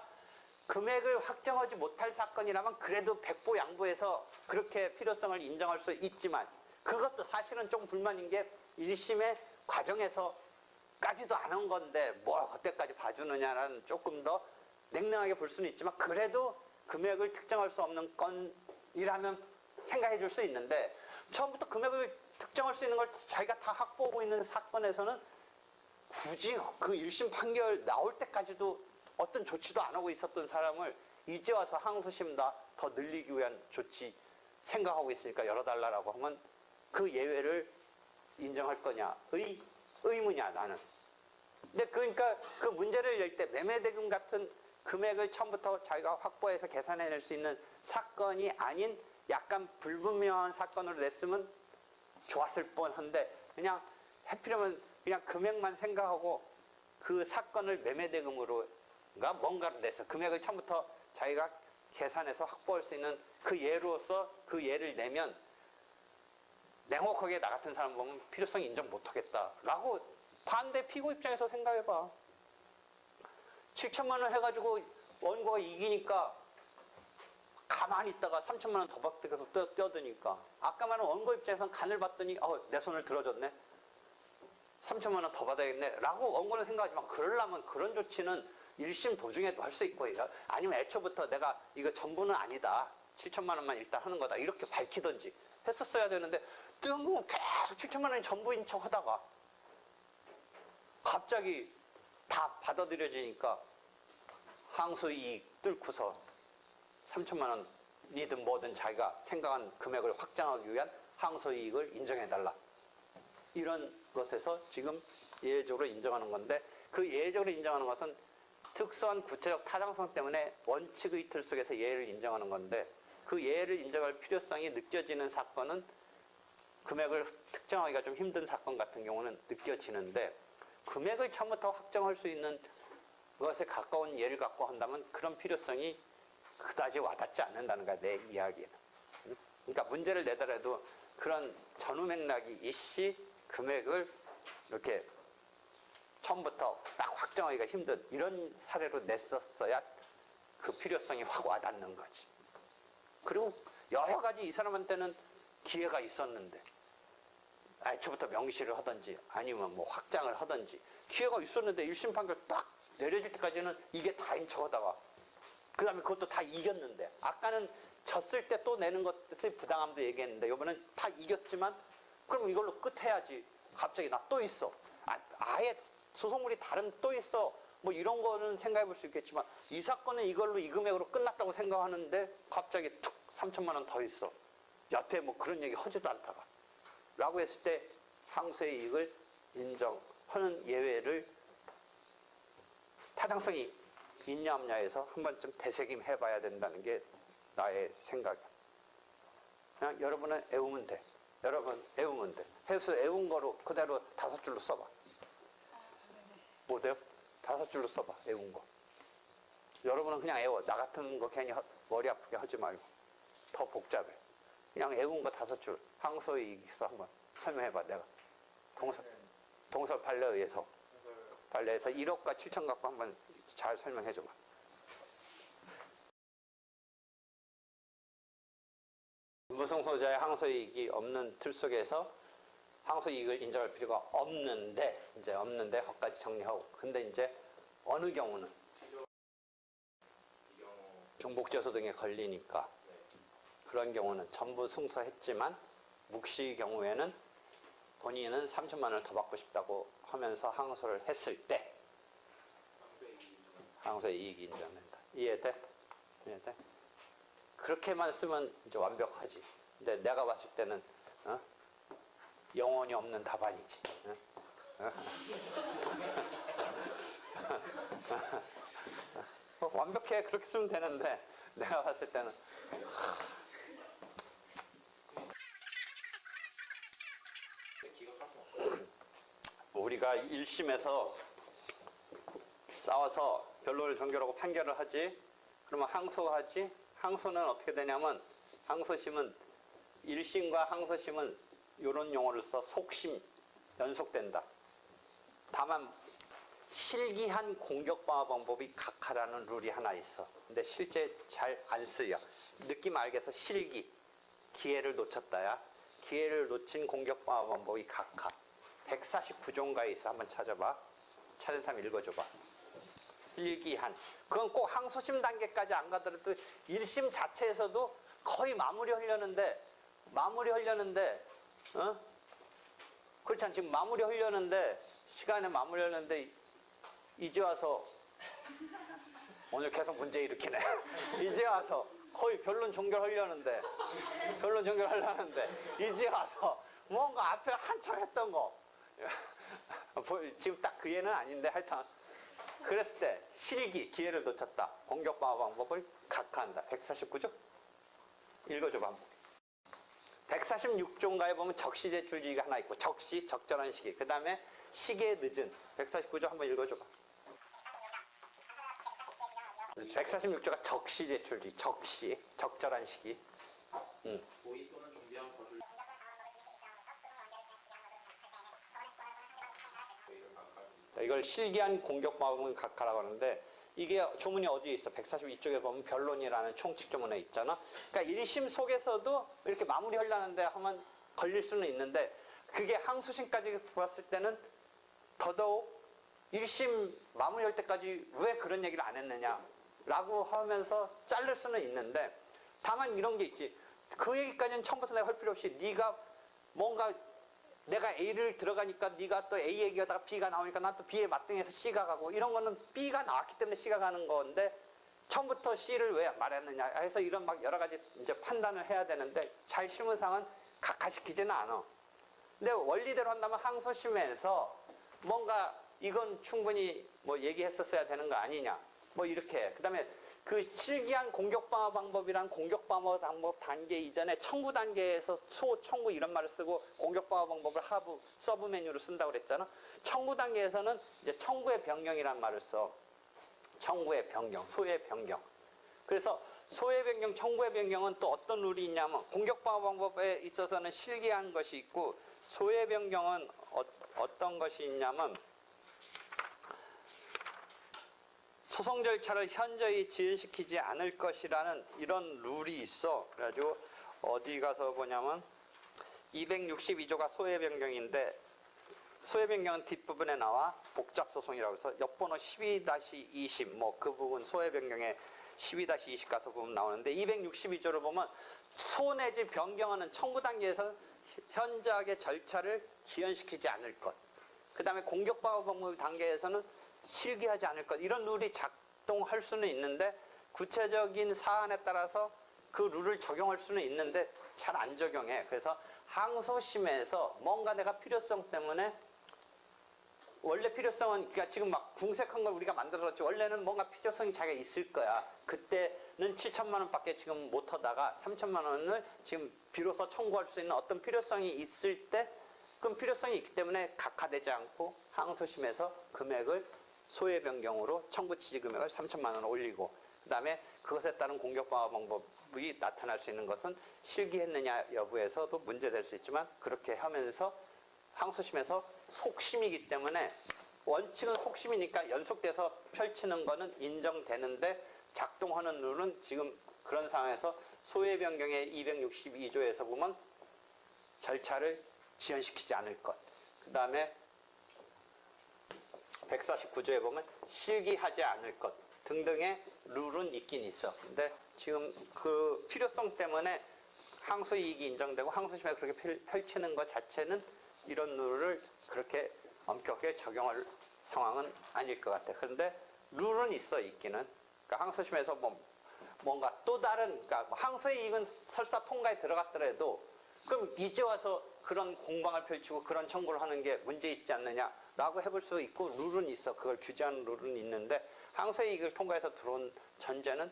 금액을 확정하지 못할 사건이라면 그래도 백보 양보해서 그렇게 필요성을 인정할 수 있지만 그것도 사실은 좀 불만인 게 1심의 과정에서까지도 안 한 건데 뭐 그때까지 봐주느냐라는 조금 더 냉랭하게 볼 수는 있지만 그래도 금액을 특정할 수 없는 건이라면 생각해 줄 수 있는데 처음부터 금액을 특정할 수 있는 걸 자기가 다 확보하고 있는 사건에서는 굳이 그 1심 판결 나올 때까지도 어떤 조치도 안 하고 있었던 사람을 이제 와서 항소심 더 늘리기 위한 조치 생각하고 있으니까 열어달라고 하면 그 예외를 인정할 거냐 의문이야 나는. 근데 그러니까 그 문제를 낼 때 매매대금 같은 금액을 처음부터 자기가 확보해서 계산해낼 수 있는 사건이 아닌 약간 불분명한 사건으로 냈으면 좋았을 뻔한데 그냥 해피려면 그냥 금액만 생각하고 그 사건을 매매대금으로 뭔가를 내서 금액을 처음부터 자기가 계산해서 확보할 수 있는 그 예로서 그 예를 내면 냉혹하게 나 같은 사람 보면 필요성 인정 못하겠다라고 반대 피고 입장에서 생각해봐. 7천만 원 해가지고 원고가 이기니까 가만히 있다가 3천만 원 더 받고 뛰어드니까 아까 말한 원고 입장에서는 간을 봤더니 내 손을 들어줬네. 3천만 원 더 받아야겠네 라고 원고는 생각하지만 그러려면 그런 조치는 1심 도중에도 할 수 있고 아니면 애초부터 내가 이거 전부는 아니다 7천만 원만 일단 하는 거다 이렇게 밝히든지 했었어야 되는데 뜬금 계속 7천만 원이 전부인 척 하다가 갑자기 다 받아들여지니까 항소이익 뚫고서 3천만 원이든 뭐든 자기가 생각한 금액을 확정하기 위한 항소이익을 인정해달라 이런 것에서 지금 예외적으로 인정하는 건데 그 예외적으로 인정하는 것은 특수한 구체적 타당성 때문에 원칙의 틀 속에서 예외를 인정하는 건데 그 예외를 인정할 필요성이 느껴지는 사건은 금액을 특정하기가 좀 힘든 사건 같은 경우는 느껴지는데 금액을 처음부터 확정할 수 있는 것에 가까운 예를 갖고 한다면 그런 필요성이 그다지 와닿지 않는다는 거야 내 이야기는. 그러니까 문제를 내더라도 그런 전후 맥락이 있이 금액을 이렇게 처음부터 딱 확정하기가 힘든 이런 사례로 냈었어야 그 필요성이 확 와닿는 거지. 그리고 여러 가지 이 사람한테는 기회가 있었는데 애초부터 명시를 하든지 아니면 뭐 확장을 하든지 기회가 있었는데 1심 판결 딱 내려질 때까지는 이게 다인 척하다가 그 다음에 그것도 다 이겼는데 아까는 졌을 때 또 내는 것의 부당함도 얘기했는데 이번엔 다 이겼지만 그럼 이걸로 끝해야지. 갑자기 나 또 있어. 아예 소송물이 다른 또 있어. 뭐 이런 거는 생각해 볼 수 있겠지만 이 사건은 이걸로 이 금액으로 끝났다고 생각하는데 갑자기 툭 3천만 원 더 있어. 여태 뭐 그런 얘기 하지도 않다가 라고 했을 때 항소의 이익을 인정하는 예외를 타당성이 있냐 없냐에서 한 번쯤 되새김 해봐야 된다는 게 나의 생각이야. 그냥 여러분은 애우면 돼. 여러분 애우면 돼. 해서 애운 거로 그대로 5줄로 써봐. 뭐 돼요? 5줄로 써봐. 애운 거. 여러분은 그냥 애워. 나 같은 거 괜히 머리 아프게 하지 말고 더 복잡해. 그냥 애운 거 5줄. 항소의 이익서 한번 설명해봐. 내가 동설 판례에 의해서 판례에서 1억과 7천 갖고 한번 잘 설명해줘봐. 무승소자의 항소이익이 없는 틀 속에서 항소이익을 인정할 필요가 없는데 이제 없는데 허까지 정리하고 근데 이제 어느 경우는 중복저소 등에 걸리니까 그런 경우는 전부 승소했지만 묵시 경우에는 본인은 3천만 원을 더 받고 싶다고 하면서 항소를 했을 때 항소의 이익이 인정된다. 이해돼? 이해돼? 그렇게만 쓰면 이제 완벽하지. 근데 내가 봤을 때는 영혼이 없는 답안이지. 완벽해. 그렇게 쓰면 되는데 내가 봤을 때는 기각할 수 없어요. 우리가 1심에서 싸워서 변론을 종결하고 판결을 하지. 그러면 항소하지. 항소는 어떻게 되냐면 항소심은 1심과 항소심은 이런 용어를 써. 속심 연속된다. 다만 실기한 공격방어 방법이 각하라는 룰이 하나 있어. 근데 실제 잘 안 쓰여. 느낌 알겠어? 실기. 기회를 놓쳤다야. 기회를 놓친 공격방어 방법이 각하. 149조인가에 있어. 한번 찾아봐. 찾은 사람 읽어줘봐. 실기한. 그건 꼭 항소심 단계까지 안 가더라도 1심 자체에서도 거의 마무리하려는데 그렇지 않지? 지금 마무리하려는데 시간에 마무리하려는데 이제 와서 오늘 계속 문제 일으키네. 이제 와서 거의 변론 종결하려는데 이제 와서 뭔가 앞에 한참 했던 거 지금 딱 그 예는 아닌데 하여튼 그랬을 때 실기 기회를 놓쳤다. 공격방어 방법을 각하한다. 149조? 읽어줘봐 한번. 146조인가에 보면 적시제출주의가 하나 있고 적시, 적절한 시기. 그 다음에 시기에 늦은 149조 한번 읽어줘봐. 146조가 적시제출주의, 적시, 적절한 시기. 고의 또는 준비한 거를 고의를 각할 수 있다. 이걸 실기한 공격방법은 각하라고 하는데 이게 조문이 어디에 있어? 142쪽에 보면 변론이라는 총칙 조문에 있잖아. 그러니까 1심 속에서도 이렇게 마무리하려는데 하면 걸릴 수는 있는데 그게 항소심까지 봤을 때는 더더욱 1심 마무리할 때까지 왜 그런 얘기를 안 했느냐라고 하면서 자를 수는 있는데 다만 이런 게 있지. 그 얘기까지는 처음부터 내가 할 필요 없이 네가 뭔가 내가 A를 들어가니까 네가 또 A 얘기하다가 B가 나오니까 난 또 B에 맞등해서 C가 가고 이런 거는 B가 나왔기 때문에 C가 가는 건데 처음부터 C를 왜 말했느냐 해서 이런 막 여러 가지 이제 판단을 해야 되는데 잘 실무상은 각하시키지는 않아. 근데 원리대로 한다면 항소심에서 뭔가 이건 충분히 뭐 얘기했었어야 되는 거 아니냐 뭐 이렇게 그다음에 그 실기한 공격방어 방법이란 공격방어 방법 단계 이전에 청구 단계에서 소청구 이런 말을 쓰고 공격방어 방법을 하부 서브 메뉴로 쓴다고 그랬잖아. 청구 단계에서는 이제 청구의 변경이란 말을 써. 청구의 변경, 소의 변경. 그래서 소의 변경, 청구의 변경은 또 어떤 룰이 있냐면 공격방어 방법에 있어서는 실기한 것이 있고 소의 변경은 어떤 것이 있냐면 소송 절차를 현저히 지연시키지 않을 것이라는 이런 룰이 있어. 그래가지고 어디 가서 보냐면 262조가 소의 변경인데 소의 변경은 뒷부분에 나와 복잡소송이라고 해서 역번호 12-20 뭐 그 부분 소의 변경에 12-20 가서 보면 나오는데 262조를 보면 소 내지 변경하는 청구 단계에서 현저하게 절차를 지연시키지 않을 것. 그 다음에 공격방어 방법 단계에서는 실기하지 않을 것. 이런 룰이 작동할 수는 있는데 구체적인 사안에 따라서 그 룰을 적용할 수는 있는데 잘 안 적용해. 그래서 항소심에서 뭔가 내가 필요성 때문에 원래 필요성은 그러니까 지금 막 궁색한 걸 우리가 만들었지 원래는 뭔가 필요성이 자기가 있을 거야. 그때는 7천만 원밖에 지금 못 하다가 3천만 원을 지금 비로소 청구할 수 있는 어떤 필요성이 있을 때 그럼 필요성이 있기 때문에 각하되지 않고 항소심에서 금액을 소의 변경으로 청구 취지 금액을 3천만 원을 올리고 그다음에 그것에 따른 공격방어 방법이 나타날 수 있는 것은 실기했느냐 여부에서도 문제될 수 있지만 그렇게 하면서 항소심에서 속심이기 때문에 원칙은 속심이니까 연속돼서 펼치는 거는 인정되는데 작동하는 룰은 지금 그런 상황에서 소의 변경의 262조에서 보면 절차를 지연시키지 않을 것. 그 다음에 149조에 보면 실기하지 않을 것 등등의 룰은 있긴 있어. 근데 지금 그 필요성 때문에 항소 이익이 인정되고 항소심에 그렇게 펼치는 것 자체는 이런 룰을 그렇게 엄격하게 적용할 상황은 아닐 것 같아. 그런데 룰은 있기는. 그러니까 항소심에서 뭔가 또 다른, 그러니까 항소의 이익은 설사 통과에 들어갔더라도 그럼 이제 와서 그런 공방을 펼치고 그런 청구를 하는 게 문제 있지 않느냐라고 해볼 수 있고 룰은 있어. 그걸 규제하는 룰은 있는데 항소의 이익을 통과해서 들어온 전제는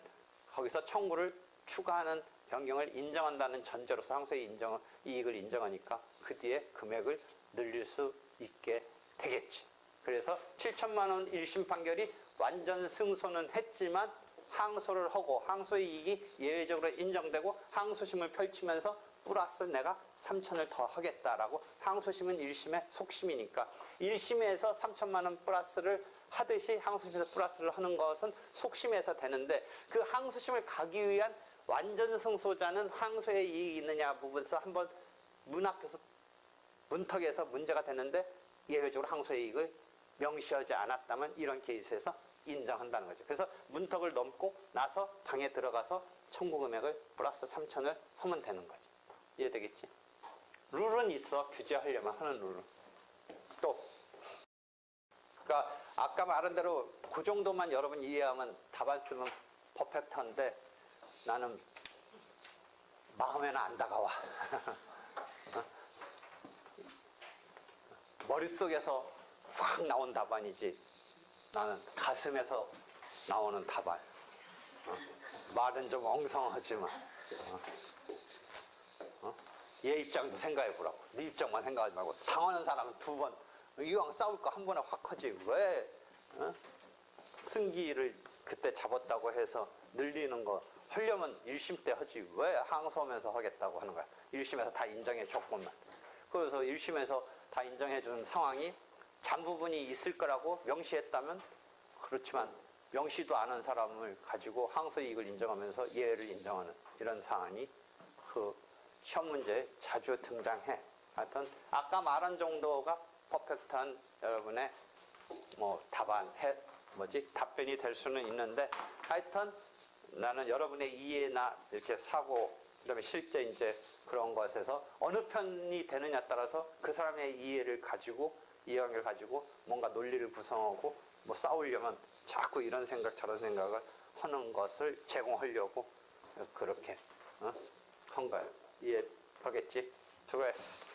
거기서 청구를 추가하는 변경을 인정한다는 전제로서 항소의 이익을 인정하니까 그 뒤에 금액을 늘릴 수 있게 되겠지. 그래서 7천만 원 1심 판결이 완전 승소는 했지만 항소를 하고 항소의 이익이 예외적으로 인정되고 항소심을 펼치면서 플러스 내가 3천을 더 하겠다라고. 항소심은 1심의 속심이니까 1심에서 3천만 원 플러스를 하듯이 항소심에서 플러스를 하는 것은 속심에서 되는데 그 항소심을 가기 위한 완전 승소자는 항소의 이익이 있느냐 부분에서 한번 문 앞에서 문턱에서 문제가 되는데 예외적으로 항소의 이익을 명시하지 않았다면 이런 케이스에서 인정한다는 거죠. 그래서 문턱을 넘고 나서 방에 들어가서 청구 금액을 플러스 3천을 하면 되는 거죠. 이해되겠지? 룰은 있어. 규제하려면 하는 룰은. 또 그러니까 아까 말한 대로 그 정도만 여러분 이해하면 답안 쓰면 퍼펙트한데 나는 마음에는 안 다가와. 머릿속에서 확 나온 답안이지 나는 가슴에서 나오는 답안. 말은 좀 엉성하지만 얘 입장도 생각해 보라고. 네 입장만 생각하지 말고 당하는 사람은 두 번 이왕 싸울 거 한 번에 확 하지 왜 승기를 그때 잡았다고 해서 늘리는 거 하려면 1심 때 하지 왜 항소하면서 하겠다고 하는 거야. 1심에서 다 인정해 줬건만. 그래서 1심에서 다 인정해 준 상황이 잔부분이 있을 거라고 명시했다면 그렇지만 명시도 않은 사람을 가지고 항소 이익을 인정하면서 예외를 인정하는 이런 사안이 그 시험 문제에 자주 등장해. 하여튼 아까 말한 정도가 퍼펙트한 여러분의 답변이 될 수는 있는데 하여튼 나는 여러분의 이해나 이렇게 사고 그다음에 실제 이제 그런 것에서 어느 편이 되느냐에 따라서 그 사람의 이해관계를 가지고 뭔가 논리를 구성하고 싸우려면 자꾸 이런 생각 저런 생각을 하는 것을 제공하려고 그렇게 한 거예요. 이해하겠지? 수고했어.